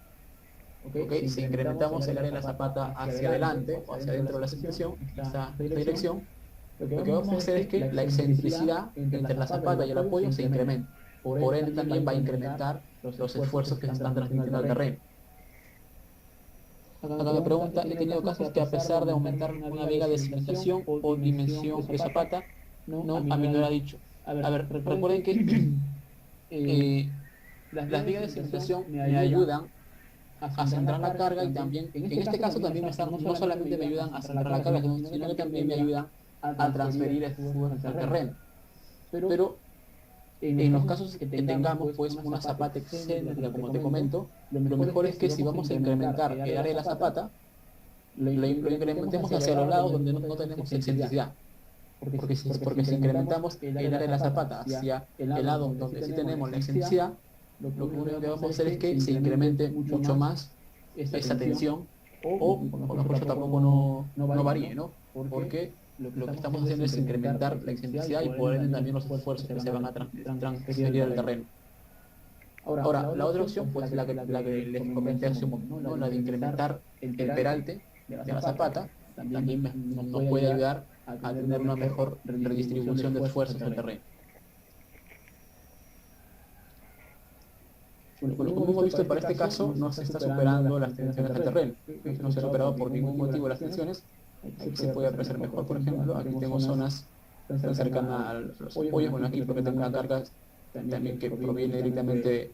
Speaker 1: ¿Okay? Si incrementamos el área de la zapata hacia adelante o hacia adentro de la sección, esta dirección, lo que vamos a hacer es que la excentricidad entre la zapata y el apoyo se incremente. Por ende también va a incrementar los esfuerzos que se están transmitiendo al terreno. Acá me pregunta, he tenido casos que a pesar de aumentar una viga de cimentación o dimensión de zapata, no, a mí no lo ha dicho. A ver, recuerden que las vigas de cimentación me ayudan a centrar la carga y también, en este caso también no solamente me ayudan a centrar la carga, sino que también me ayudan a transferir esfuerzos al terreno. Pero en los casos que tengamos pues una zapata excéntrica, como te comento, lo mejor es que si vamos a incrementar el área de la zapata, lo incrementemos hacia los lados donde no tenemos excentricidad. Porque si incrementamos el área de la zapata hacia el lado donde sí tenemos la excentricidad, lo único que vamos a hacer es que se incremente mucho más esa tensión o mejor dicho tampoco no varíe, ¿no? Porque lo que estamos haciendo es incrementar la excentricidad y por ende también los esfuerzos que se van a transferir al terreno. Ahora, la otra opción, pues la que les comenté hace un momento, ¿no? La de incrementar el peralte de la zapata, también nos puede ayudar a tener una mejor redistribución de esfuerzos al terreno. Bueno, como hemos visto, para este caso no se está superando las tensiones del terreno, no se ha superado por ningún motivo las tensiones. Aquí se puede apreciar mejor, por ejemplo, aquí tengo zonas tan cercanas a los apoyos, bueno, aquí porque tengo una carga también que proviene directamente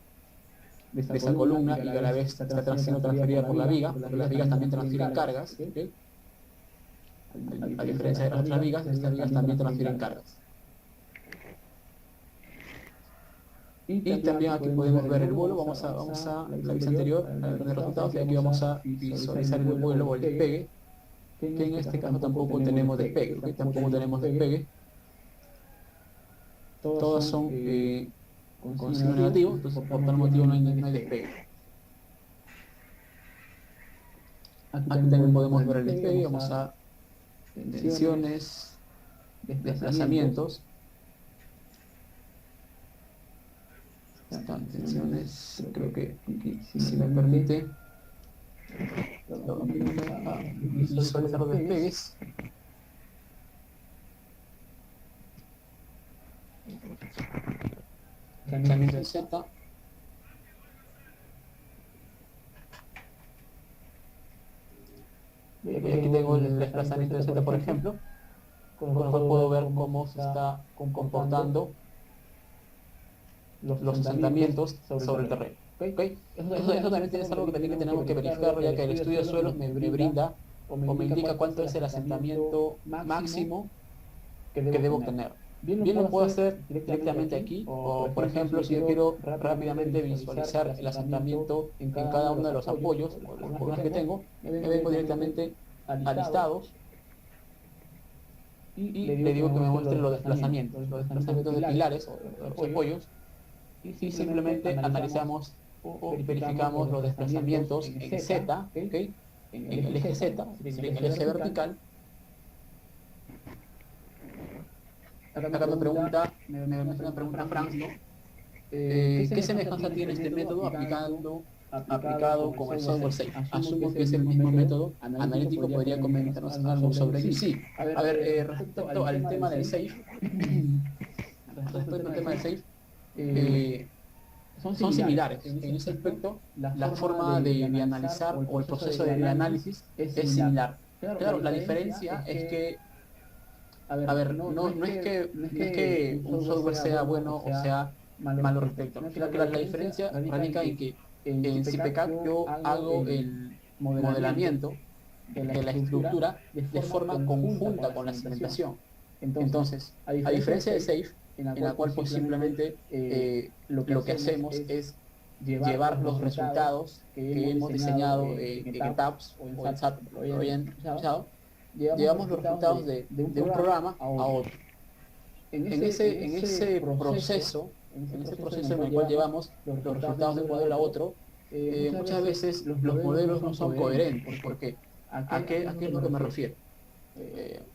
Speaker 1: de esa columna y a la vez está siendo transferida por la viga, porque las vigas también transfieren cargas, ¿okay? A diferencia de las otras vigas, estas vigas también transfieren cargas. Y también aquí podemos ver el vuelo, vamos a la vista anterior, a ver los resultados, y aquí vamos a visualizar el vuelo o el despegue, que en este caso tampoco tenemos despegue, ¿okay? Tampoco tenemos despegue. Todas son con signo negativo, entonces por tal motivo no hay despegue. Aquí también podemos ver el despegue, vamos a tensiones, desplazamientos. Están tensiones, creo que aquí, si me permite, vamos a visualizar los despegues. También del Z. Y aquí tengo el desplazamiento de Z, por ejemplo, con lo cual puedo ver cómo se está comportando los asentamientos sobre el terreno. ¿Okay? Eso también es algo que también tenemos que verificarlo, ya que el estudio de suelos me brinda o me indica cuánto es el asentamiento máximo que debo tener. Bien lo puedo hacer directamente aquí, o por ejemplo, si yo quiero rápidamente visualizar el asentamiento en cada uno de los apoyos o las columnas que tengo, me vengo directamente a listados y le digo que me muestre los desplazamientos de pilares o de los apoyos, y simplemente analizamos o verificamos los desplazamientos en Z, ¿okay? En el eje Z, en el eje vertical. Acá me pregunta Franz, ¿no? ¿Qué semejanza tiene este método aplicado con el software SAFE? Asumo que es el mismo método analítico. ¿Podría comentarnos algo sobre ello? Sí. A ver, respecto al tema del SAFE, son similares. En ese aspecto, la forma de analizar o el proceso de análisis es similar. Claro, la diferencia es que, a ver, no es que un software sea bueno o sea malo respecto. La diferencia radica en que en CPCAD yo hago el modelamiento de la estructura de forma conjunta con la cimentación. Entonces, a diferencia de SAFE, en la cual pues simplemente lo que hacemos es llevar los resultados que hemos diseñado en TAPS o en SAT, lo hayan usado, llevamos los resultados de un programa a otro. En ese proceso en el cual llevamos los resultados de un modelo a otro, muchas veces los modelos no son coherentes. ¿Por qué? ¿A qué es lo que me refiero?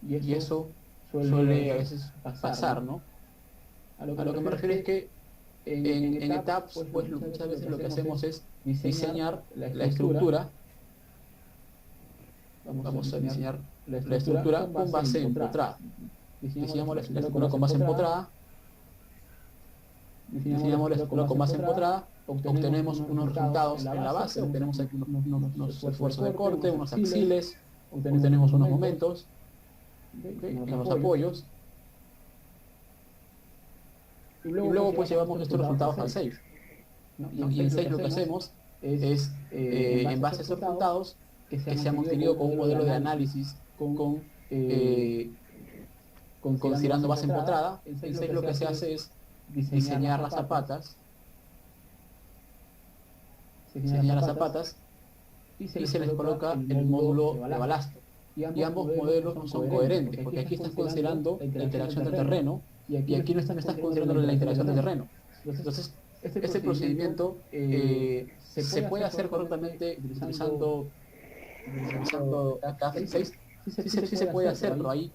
Speaker 1: Y eso suele a veces pasar, ¿no? A lo que me refiero es que en etapas, pues muchas veces lo que hacemos es diseñar la estructura. Vamos a diseñar la estructura con base empotrada. Diseñamos la estructura con base empotrada. Obtenemos unos resultados en la base, obtenemos aquí unos esfuerzos de corte, unos axiles, obtenemos unos momentos en los apoyos. Y luego pues llevamos estos resultados al SAFE. Y en SAFE lo que hacemos es, en base a esos resultados que se han obtenido con un modelo de análisis considerando base empotrada, en SAFE lo que se hace es diseñar las zapatas, y se les coloca el módulo de balasto. Y ambos modelos no son coherentes, porque aquí estás considerando la interacción del terreno y aquí no estás considerando la interacción del terreno. Entonces, este procedimiento se puede hacer correctamente utilizando CAD 6. Sí se puede hacer, pero ahí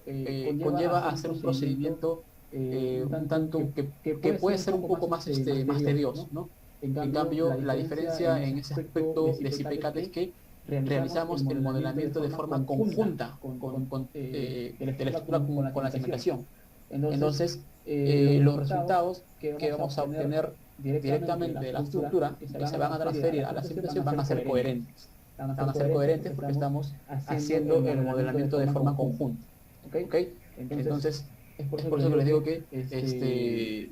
Speaker 1: conlleva hacer un procedimiento un tanto que puede ser un poco más tedioso, ¿no? En cambio, la diferencia en ese aspecto de CPCAD es que realizamos el modelamiento de forma conjunta de la estructura con la cimentación. Entonces, los resultados que vamos a obtener directamente de la estructura, que se van a transferir a la cimentación, van a ser coherentes. Van a ser coherentes porque estamos haciendo el modelamiento de forma conjunta. ¿Okay? Entonces, es por eso que les digo que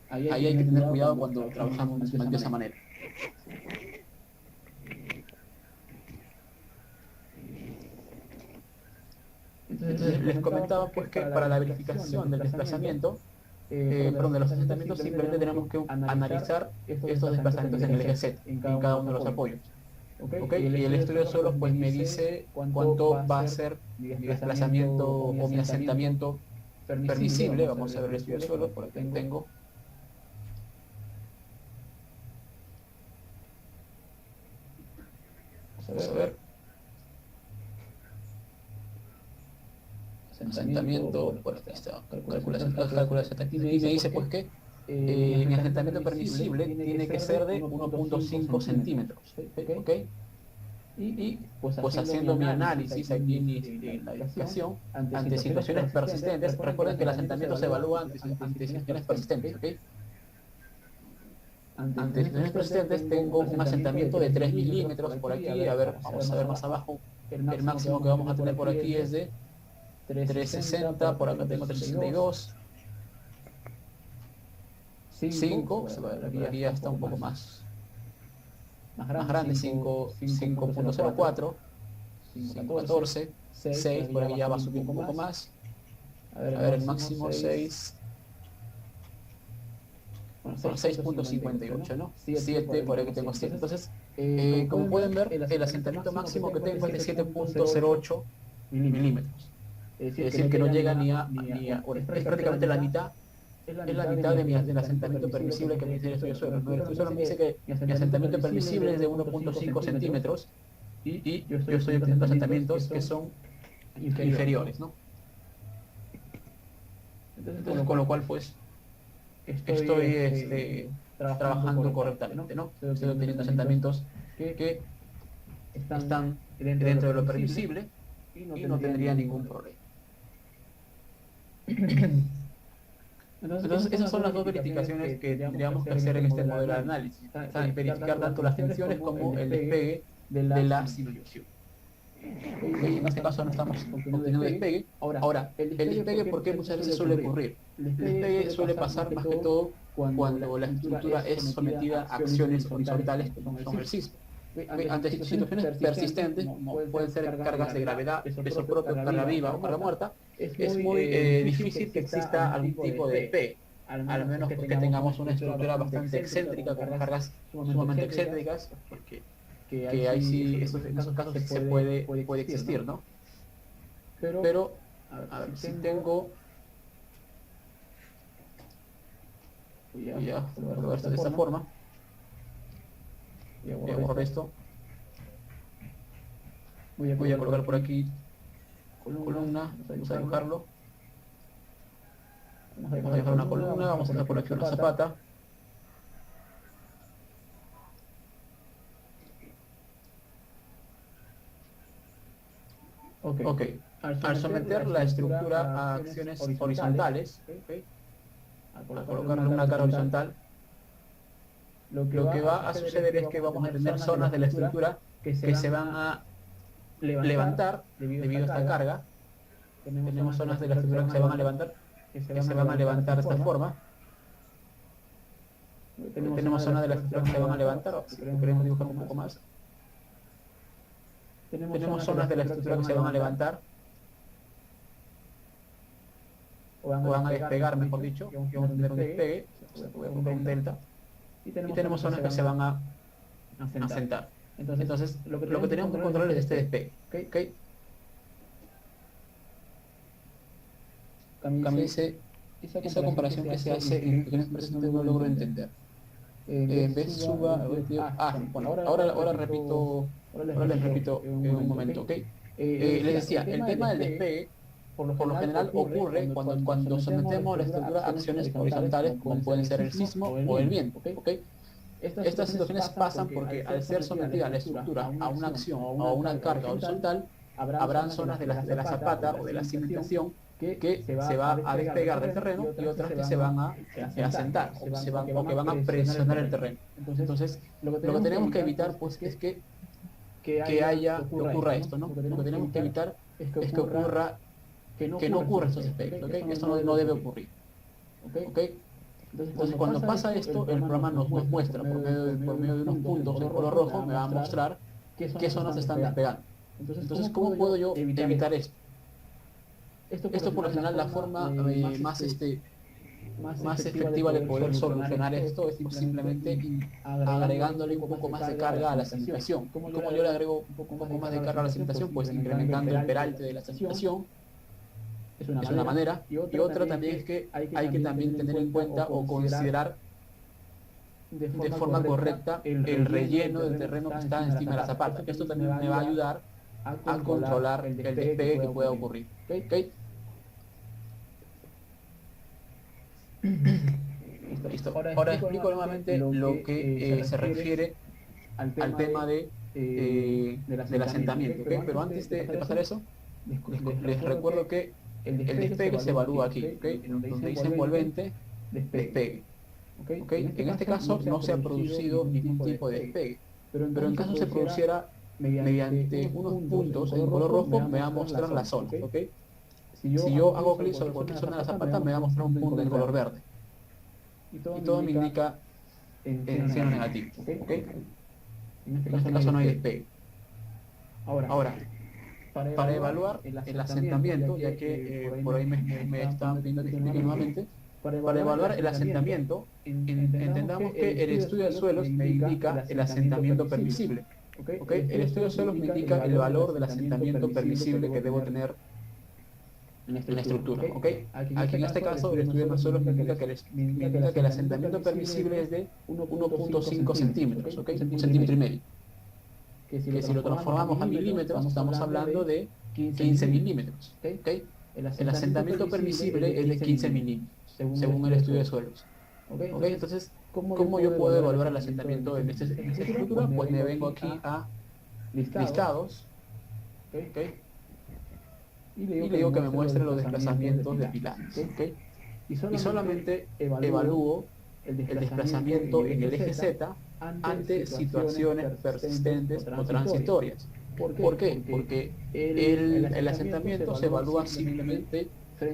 Speaker 1: ahí hay que tener cuidado cuando trabajamos de esa manera. Entonces, les comentaba pues que para la verificación del desplazamiento, de los asentamientos, simplemente tenemos que analizar estos desplazamientos en el eje Z, en cada uno de los apoyos. ¿Okay? Y el estudio de suelos pues me dice cuánto va a ser mi desplazamiento o mi asentamiento permisible. Vamos a ver el estudio de suelos, por aquí tengo. Vamos a ver. Asentamiento, por aquí está, calculación. Y me dice pues que mi asentamiento permisible tiene que ser de 1.5 centímetros. ¿Okay? Y pues haciendo mi análisis aquí en la edificación ante situaciones persistentes. Recuerden que el asentamiento se evalúa ante situaciones persistentes. ¿Okay? Ante situaciones persistentes tengo un asentamiento de 3 milímetros por aquí. A ver, vamos a ver más abajo. El máximo que vamos a tener por aquí es de 360, por acá tengo 362. 5, aquí ya está un poco más grande, 5.04, 5.14, 6, por aquí ya va subiendo un poco más. A ver, el máximo 6, bueno, 6.58, ¿no? 7, por aquí tengo 7. Entonces, como pueden ver, el asentamiento máximo que tengo es de 7.08 milímetros. Es decir, que no llega bueno, es prácticamente la mitad, es la mitad del asentamiento permisible que me dice el estudio de suelo, ¿no? El estudio de suelo me dice que mi asentamiento permisible es de 1.5 centímetros y yo estoy obteniendo asentamientos que son inferiores, ¿no? Entonces, con lo cual, pues, estoy trabajando correctamente, ¿no? Estoy obteniendo asentamientos que están dentro de lo permisible y no tendría ningún problema. Entonces, esas son las dos verificaciones que tendríamos que hacer en este modelo de análisis. O sea, verificar tanto las tensiones como el despegue de la simulación. En este caso no estamos obteniendo despegue. Ahora, el despegue, ¿por qué muchas veces suele ocurrir? El despegue suele pasar más que todo cuando la estructura es sometida a acciones horizontales como son el sismo. Ante situaciones persistentes, como pueden ser cargas de gravedad, peso propio, carga viva o carga muerta, es muy difícil que exista algún tipo de despegue, al menos pues, que tengamos una estructura bastante excéntrica, con cargas sumamente excéntricas, porque que ahí sí, en esos casos se puede existir, ¿no? Pero, a ver, si tengo... Voy a colocar esto de esta forma. Voy a borrar esto. Voy a colocar por aquí columna, vamos a dibujarlo. Vamos a dibujar una columna, vamos a hacer por aquí una zapata. Ok, al someter la estructura a acciones horizontales, al colocarle una cara horizontal, lo que va a suceder es que vamos a tener zonas de la estructura que se van a levantar debido a esta carga. Tenemos zonas de la estructura que se van a levantar, de esta forma. Tenemos zonas de la estructura que se van a levantar, si queremos dibujar un poco más. Tenemos zonas de la estructura que se van a levantar o van a despegar, mejor dicho, y vamos a tener un despegue, voy a poner un delta, y tenemos zonas que se van a asentar. Entonces, lo que tenemos que controlar es este despegue. ¿Okay? Camille dice, esa comparación que se hace en pequeños presentes no logro entender. En vez suba, bueno, ahora les repito en un momento, ¿ok? Les decía, el tema del despegue, por lo general ocurre cuando sometemos la estructura a acciones horizontales, como pueden ser el sismo o el viento, ¿ok? Estas situaciones pasan porque al ser sometida la estructura a una acción o a una carga horizontal, habrán zonas de la zapata o de la cimentación que se va a despegar del terreno y otras que se van a asentar o que van a presionar el terreno. Entonces, lo que tenemos que evitar pues es que ocurra esto, ¿no? Lo que tenemos que evitar es que no ocurra estos despegues, ¿ok? Esto no debe ocurrir, ¿ok? Entonces, cuando pasa esto, el programa nos muestra por medio de unos puntos de color rojo, me va a mostrar qué zonas están despegando. Entonces, ¿cómo puedo yo evitar esto? Esto por lo general la forma más efectiva de poder solucionar esto es simplemente agregándole un poco más de carga a la cimentación. ¿Cómo yo le agrego un poco más de carga a la cimentación? Pues incrementando el peralte de la cimentación. Es una manera. Y otra también es que hay que también tener en cuenta o considerar de forma correcta el relleno del terreno que está encima de la zapata. Esto también me va a ayudar a controlar el despegue que pueda ocurrir. ¿Okay? Listo. Ahora explico nuevamente lo que se refiere al tema del asentamiento. ¿Okay? Pero antes de pasar eso, les recuerdo que el despegue se evalúa aquí, ¿okay? Donde dice envolvente, despegue. ¿Okay? En este caso no se ha producido ningún tipo de despegue, pero en caso se produciera mediante unos puntos en color rojo, me va a mostrar la zona. ¿Okay? Si yo hago clic sobre cualquier zona de la zapata, me va a mostrar un punto en color verde. y todo me indica signo negativo. ¿Ok? En este caso no hay despegue. Ahora, para evaluar el asentamiento, ya que por ahí me estaban pidiendo que explique nuevamente, para evaluar el asentamiento, entendamos que el estudio de suelos me indica el asentamiento permisible. ¿Ok? El estudio de suelos me indica el valor del asentamiento permisible que debo tener en la estructura. ¿Ok? Aquí en este caso el estudio de suelos me indica que el asentamiento permisible es de 1.5 centímetros, ¿ok? 1,5 cm. Que si lo transformamos a milímetros, estamos hablando de 15 milímetros. ¿Ok? El asentamiento permisible es de 15 milímetros, según el estudio de suelos. ¿Ok? Entonces, ¿cómo yo puedo evaluar el asentamiento en esta estructura? Pues me vengo aquí a listados, ¿ok? Y le digo que me muestre los desplazamientos de pilares. ¿Ok? Y solamente evalúo el desplazamiento en el eje Z ante situaciones persistentes o transitorias. ¿Por qué? Porque el asentamiento se evalúa simplemente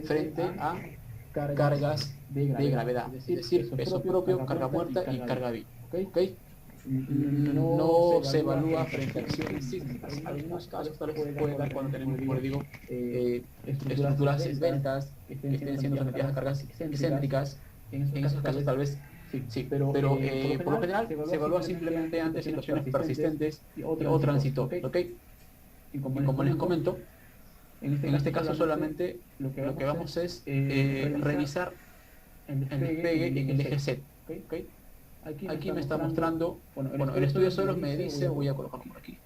Speaker 1: frente a cargas de gravedad, es decir, peso propio, carga muerta y carga viva. ¿Ok? No se evalúa frente a acciones sísmicas. En algunos casos tal vez se puede dar cuando tenemos, como le digo, estructuras esbeltas que estén siendo sometidas a cargas excéntricas. En esos casos tal vez sí, pero por lo general se evalúa simplemente ante situaciones persistentes o transitorias. ¿Ok? Y como les comento, en este caso solamente lo que vamos es revisar el despegue en el eje Z. ¿Ok? Aquí me está mostrando, bueno, el estudio de suelos me dice, voy a colocarlo por aquí.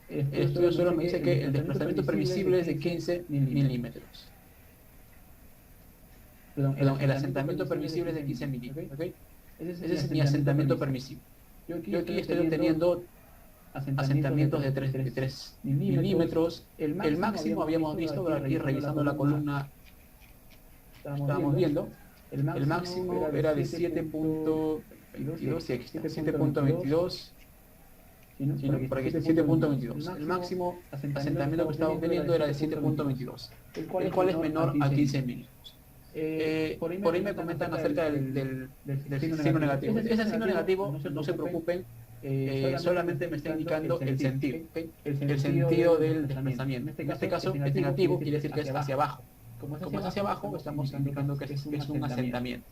Speaker 1: El estudio de suelos me dice que el desplazamiento permisible es de 15 milímetros. Perdón, el asentamiento permisible es de 15 milímetros. ¿Okay? Ese es mi asentamiento permisible. Yo aquí estoy obteniendo asentamientos de 3 milímetros. El máximo habíamos visto, aquí revisando la columna, estábamos viendo, el máximo era de 7.22, sí, aquí está, 7.22, por aquí está 7.22. El máximo asentamiento que estaba obteniendo era de 7.22, el cual es menor a 15 milímetros. Por ahí me comentan acerca del signo negativo. Ese signo negativo, no se preocupen, solamente me está indicando el sentido, ¿okay? El sentido del desplazamiento. En este caso es negativo, quiere decir que es hacia abajo. Como es hacia abajo, estamos indicando que es un asentamiento.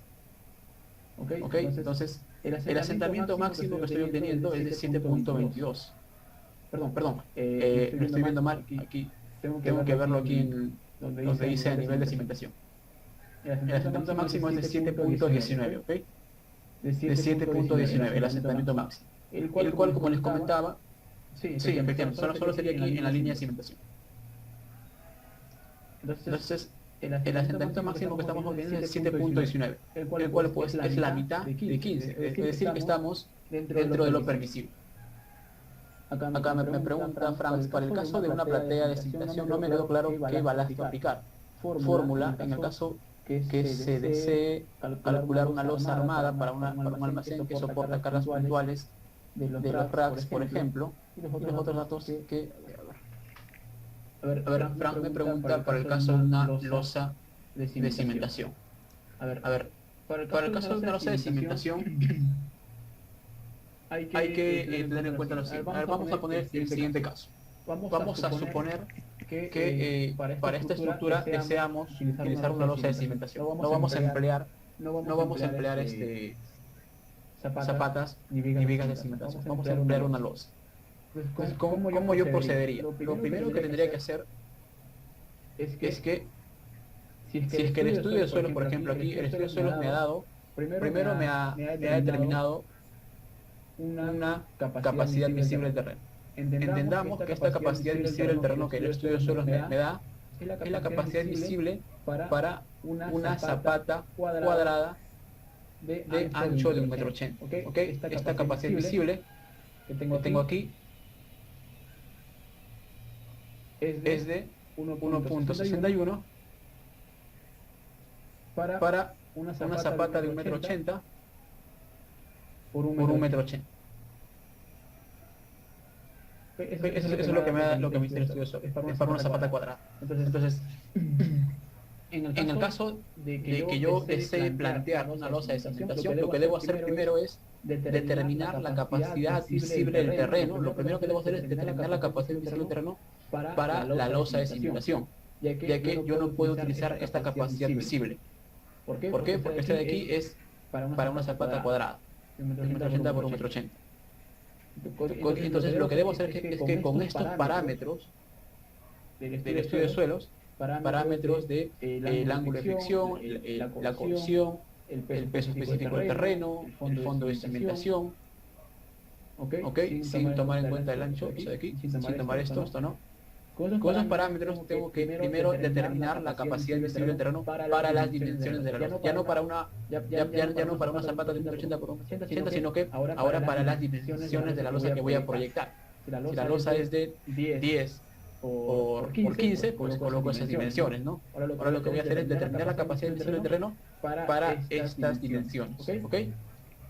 Speaker 1: ¿Ok? Entonces, el asentamiento máximo que estoy obteniendo es de 7.22. Perdón, lo estoy viendo mal. Aquí tengo que verlo aquí donde dice a nivel de cimentación. El asentamiento máximo es de 7.19, ¿ok? De 7.19, el asentamiento máximo. El cual, como les comentaba, sí, efectivamente, solo sería aquí en la línea de cimentación. Entonces, el asentamiento máximo que estamos obteniendo es 7.19, el cual pues es la mitad de 15, es decir, que estamos dentro de lo permisible. Acá me pregunta Franz, para el caso de una platea de cimentación no me quedó claro qué balasto aplicar. Fórmula, en el caso que se desee calcular una losa armada para un almacén que soporta cargas puntuales de los racks, por ejemplo, y los otros datos que... A ver, Frank me pregunta para el caso de una losa de cimentación. A ver, para el caso de una losa de cimentación hay que tener en cuenta lo siguiente. A ver, vamos a poner el siguiente caso. Vamos a suponer que para esta estructura deseamos utilizar una losa de cimentación. No vamos a emplear zapatas ni vigas de cimentación. Vamos a emplear una losa. Entonces, ¿cómo yo procedería? Lo primero que tendría que hacer es que si es que el estudio de suelos, por ejemplo, aquí el estudio de suelos me ha dado, primero me ha determinado una capacidad visible del terreno. Entendamos que esta capacidad visible del terreno que el estudio de suelos me da es la capacidad visible para una zapata cuadrada de ancho de 1,80 m. ¿Okay? Esta capacidad visible que tengo aquí es de 1.61 para una zapata de 1,80 m por 1,80 m. Eso es lo que me dice el estudio de suelo, es para una zapata cuadrada. Entonces, En el caso de que yo desee plantear una losa de cimentación, lo que debo hacer primero es determinar la capacidad visible del terreno. Lo primero que debo hacer es determinar la capacidad visible del terreno para la losa de cimentación, ya que yo no puedo utilizar esta capacidad visible.
Speaker 2: ¿Por qué?
Speaker 1: ¿Por qué?
Speaker 2: Porque
Speaker 1: Porque esta de aquí es para una zapata cuadrada, 1,80 m por 1,80 m. Entonces lo que debo hacer es que con estos parámetros del estudio de suelos, parámetros de el ángulo de fricción, la cohesión, el peso específico del terreno, el fondo de cimentación, sin tomar en cuenta el ancho, eso de aquí, sin tomar esto no. Con esos parámetros tengo que primero determinar la capacidad visible del terreno para las dimensiones de la losa, ya no para una zapata de 1,80 por 1,80, sino que ahora para las dimensiones de la losa que voy a proyectar. Si la losa es de 10 por 15, pues coloco esas dimensiones, ¿no? Ahora lo que voy a hacer es determinar la capacidad visible del terreno para estas dimensiones, ¿ok?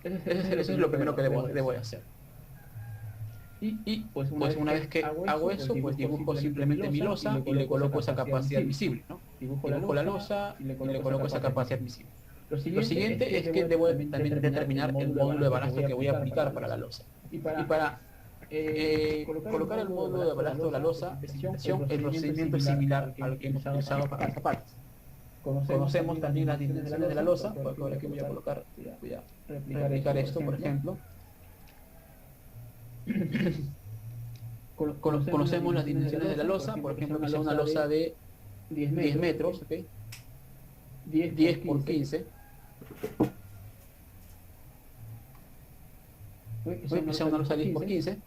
Speaker 1: Eso es lo primero que debo hacer. Y pues una vez que hago eso, pues dibujo simplemente mi losa y le coloco esa capacidad visible, ¿no? Dibujo la losa y le coloco esa capacidad visible. Lo siguiente es que debo también determinar el módulo de balasto que voy a aplicar para la losa. Y para colocar el módulo de balasto de la losa de cimentación, el procedimiento es similar al que hemos utilizado para las zapatas. Conocemos también las dimensiones de la losa, porque ahora que voy a replicar esto, por ejemplo. Conocemos las dimensiones de la losa, por ejemplo, que sea una losa de 10 metros, ¿ok? 10 por 15. Que sea una losa de 10 por 15.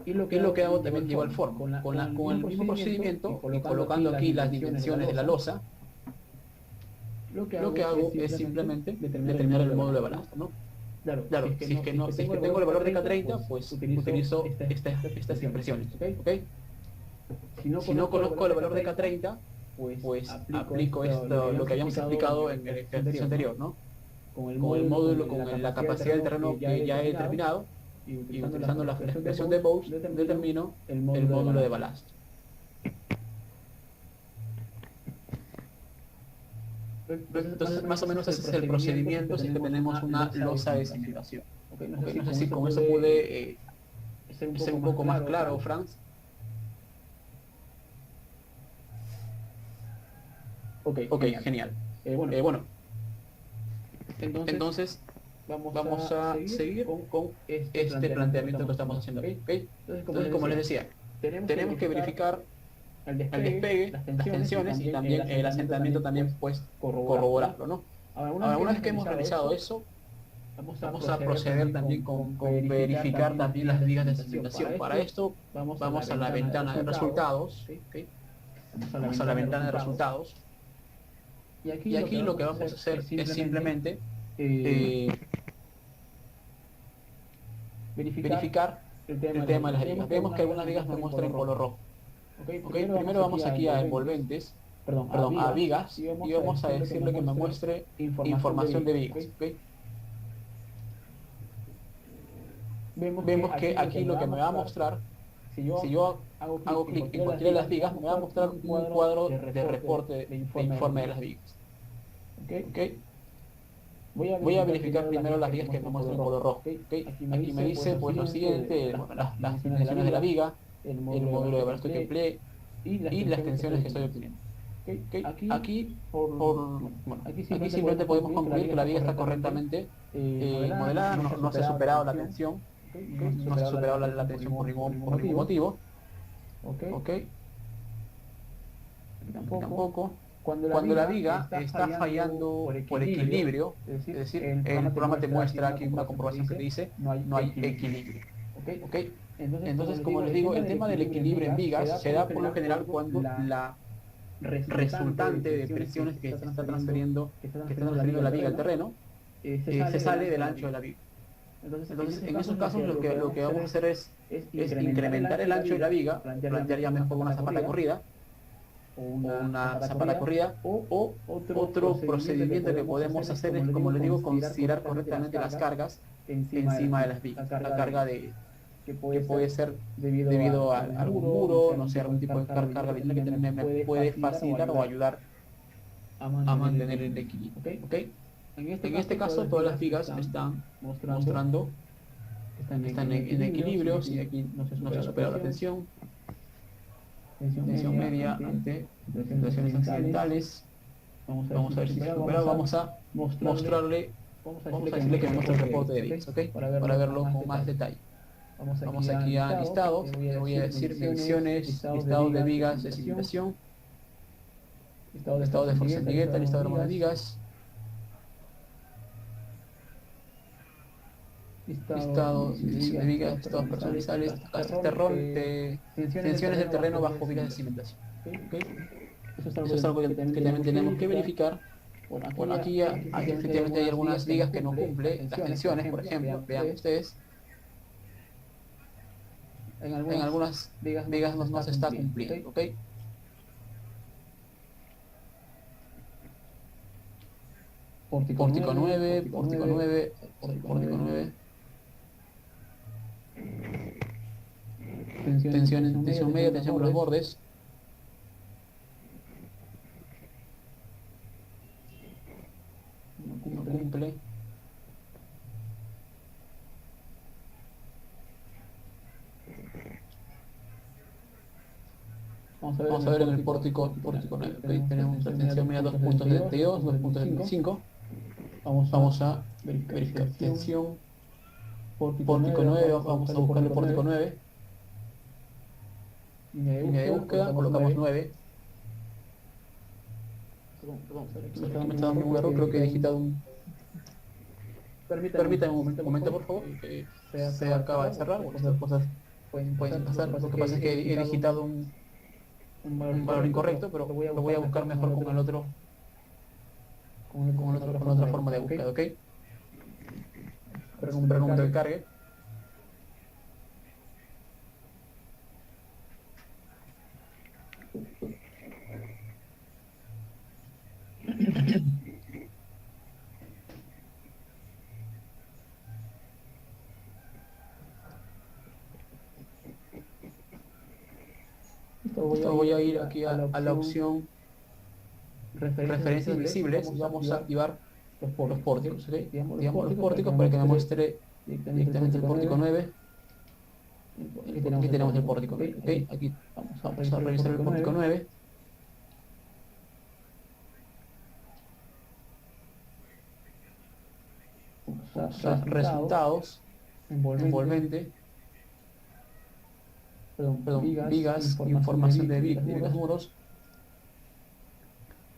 Speaker 1: Y lo que hago también de igual forma, con el mismo procedimiento y colocando aquí las dimensiones de la losa, lo que hago es simplemente determinar el módulo de balasto, ¿no? Claro, si es que tengo el valor de K30, pues utilizo estas impresiones, ¿ok? Si no conozco el valor de K30, pues aplico esto, lo que habíamos explicado en el ejercicio anterior, ¿no? Con el módulo, con la capacidad del terreno que ya he determinado, y utilizando la expresión de Bose, determino el módulo de balasto. Entonces, más o menos ese es el procedimiento si es que tenemos una losa de cimentación. No sé si con eso pude ser un poco más claro, Franz. Ok, genial. Bueno, entonces vamos a seguir con este planteamiento que estamos haciendo aquí. Entonces, como les decía, tenemos que verificar el despegue, las tensiones y también el asentamiento también, pues, corroborarlo, ¿no? Ahora, una vez que hemos realizado eso, vamos a proceder también con verificar también las vigas de cimentación. Para esto vamos a la ventana de resultados, vamos a la ventana de resultados, y aquí lo que vamos a hacer es simplemente verificar el tema de las vigas. Vemos que algunas vigas me muestran en color rojo. Primero vamos aquí a envolventes, a vigas, y vamos a decirle que me muestre información de vigas. Vemos que aquí lo que me va a mostrar, si yo hago clic en cualquiera de las vigas, me va a mostrar un cuadro de reporte de informe de las vigas. Voy a verificar primero las vigas que me muestran en color rojo. Aquí me dice pues lo siguiente, las dimensiones de la viga, el módulo de balasto que empleé y las tensiones que estoy obteniendo. Aquí simplemente podemos concluir que la viga está correctamente modelada, no se ha superado la tensión, no se ha superado la tensión por ningún motivo. Tampoco. Cuando la viga está fallando por equilibrio, es decir, el programa te muestra aquí una comprobación que te dice no hay equilibrio. Entonces, como les digo, el tema del equilibrio en vigas se da por lo general cuando la resultante de presiones que se está transfiriendo la viga al terreno se sale del ancho de la viga. Entonces, en esos casos lo que vamos a hacer es incrementar el ancho de la viga, plantear ya mejor una zapata corrida, o otro procedimiento que podemos hacer es, como les digo, considerar correctamente las cargas encima de las vigas, la carga de que puede ser debido a algún muro, no sé, algún tipo de carga que tiene, me puede facilitar o ayudar a mantener el equilibrio. ¿Ok? En este caso, todas las vigas están mostrando que están en equilibrio, si aquí no se supera la tensión media ante situaciones accidentales. Vamos a ver si se supera. Vamos a mostrarle, vamos a decirle que me muestre el reporte de vigas, ¿ok? Para verlo con más detalle. Vamos aquí a listados, le voy a decir mediciones, listados de vigas de cimentación, listado de fuerza indirecta, listado de armas de vigas, listado de de vigas, listados personalizables, acá está este rol de tensiones del terreno bajo vigas de cimentación. ¿Ok? Eso es algo que también tenemos que verificar. Bueno, aquí ya efectivamente hay algunas vigas que no cumple las tensiones, por ejemplo, vean ustedes, en algunas vigas no se está cumpliendo, ¿ok? Pórtico 9, pórtico 9, pórtico 9, tensión media, tensión por los bordes, no cumple. Vamos a ver en el pórtico 9, ¿ok? Tenemos la tensión media 2.72, 2.75. Vamos a verificar tensión, pórtico 9, vamos a buscar el pórtico 9. Línea de búsqueda, colocamos 9. Perdón, aquí me está dando un error, creo que he digitado un... Permítame un momento, por favor, que se acaba de cerrar. Bueno, estas cosas pueden pasar. Lo que pasa es que he digitado un valor incorrecto, pero lo voy a buscar mejor con otra forma de búsqueda, ¿ok? Espera un momento que cargue. Listo, voy a ir aquí a la opción referencias visibles y vamos a activar los pórticos, ¿ok? Activamos los pórticos para que me muestre directamente el pórtico 9. Aquí tenemos el pórtico 9, ¿ok? Aquí vamos a revisar el pórtico 9. Vamos a resultados, envolvente, vigas, información de vigas, muros.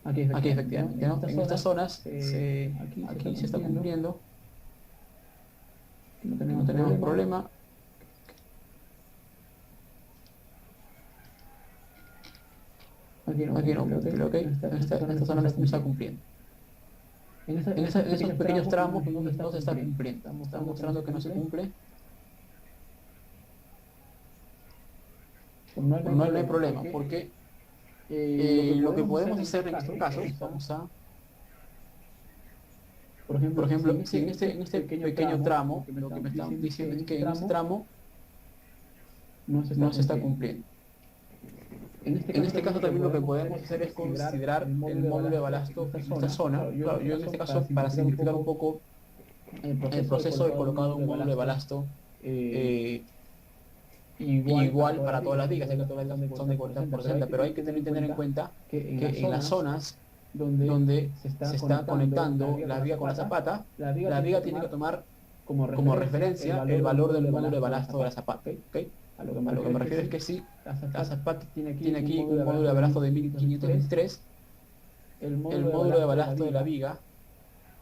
Speaker 1: Aquí efectivamente, ¿no? En estas zonas aquí se está cumpliendo, no tenemos problema. Aquí no cumple, ¿ok? En esta zona no está cumpliendo. En esos pequeños tramos no se está cumpliendo. Está mostrando que no se cumple. Pero no hay problema, porque lo que podemos hacer en estos casos, vamos a, por ejemplo, si en este pequeño tramo, lo que me están diciendo es que en este tramo no se está cumpliendo. En este caso también lo que podemos hacer es considerar el módulo de balasto en esta zona. Claro, yo en este caso, para simplificar un poco el proceso, he colocado un módulo de balasto igual para todas las vigas, ya que todas las vigas son de 40%, pero hay que también tener en cuenta que en las zonas donde se está conectando la viga con la zapata, la viga tiene que tomar como referencia el valor del módulo de balasto de la zapata, ¿ok? A lo que me refiero es que si la zapata tiene aquí un módulo de balasto de 1523, el módulo de balasto de la viga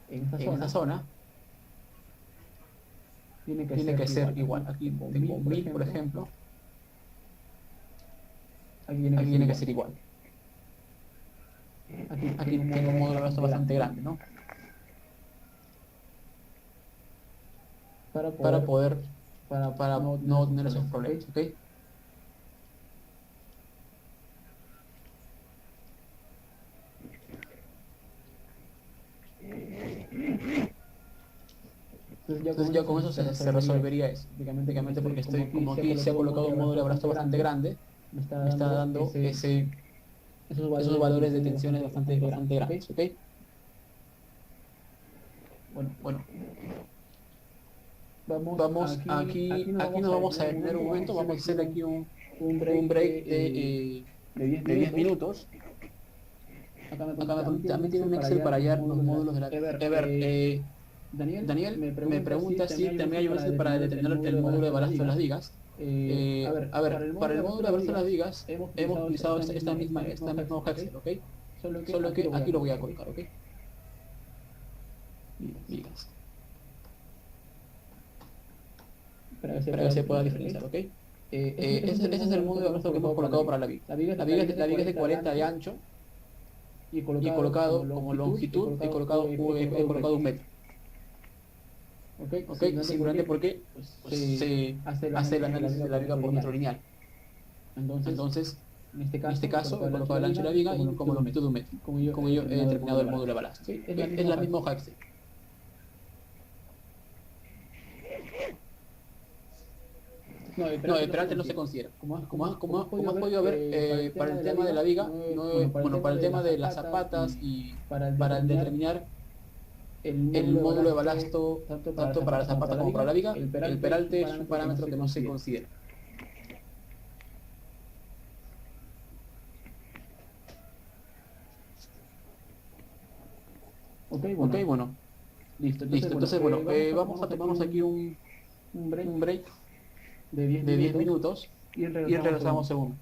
Speaker 1: en esta zona tiene que ser igual. Aquí tengo 1000, por ejemplo. Aquí tiene que ser igual. Aquí tengo un módulo de balasto bastante grande, ¿no? Para no tener esos problemas, ¿ok? Entonces ya con eso se resolvería eso. Prácticamente porque como aquí se ha colocado un módulo de balasto bastante grande, me está dando esos valores de tensiones bastante grandes, ¿ok? Bueno, vamos aquí nos vamos a detener un momento, vamos a hacer aquí un break de 10 minutos. Acá también tiene un Excel para hallar los módulos de la... Daniel me pregunta si también hay un Excel para determinar el módulo de balasto de las vigas. A ver, para el módulo de balasto de las vigas hemos utilizado esta misma hoja Excel, ¿ok? Solo que aquí lo voy a colocar, ¿ok? Vigas. Para que se pueda diferenciar, ¿ok? Ese es el módulo de balasto que hemos colocado para la viga. La viga es de 40 de ancho y he colocado como longitud, he colocado un metro. ¿Ok? Simplemente porque se hace el análisis de la viga por metro lineal. Entonces, en este caso, he colocado el ancho de la viga y como longitud de un metro. Como yo he determinado el módulo de balasto. Es la misma hoja Excel. No, el peralte no se considera. Como has podido ver, para el tema de la viga, para el tema de las zapatas y para determinar el módulo de balasto, tanto para la zapata como para la viga, el peralte es un parámetro que no se considera. Ok, bueno. Listo. Entonces, vamos a tomarnos aquí un break de 10 minutos y regresamos en un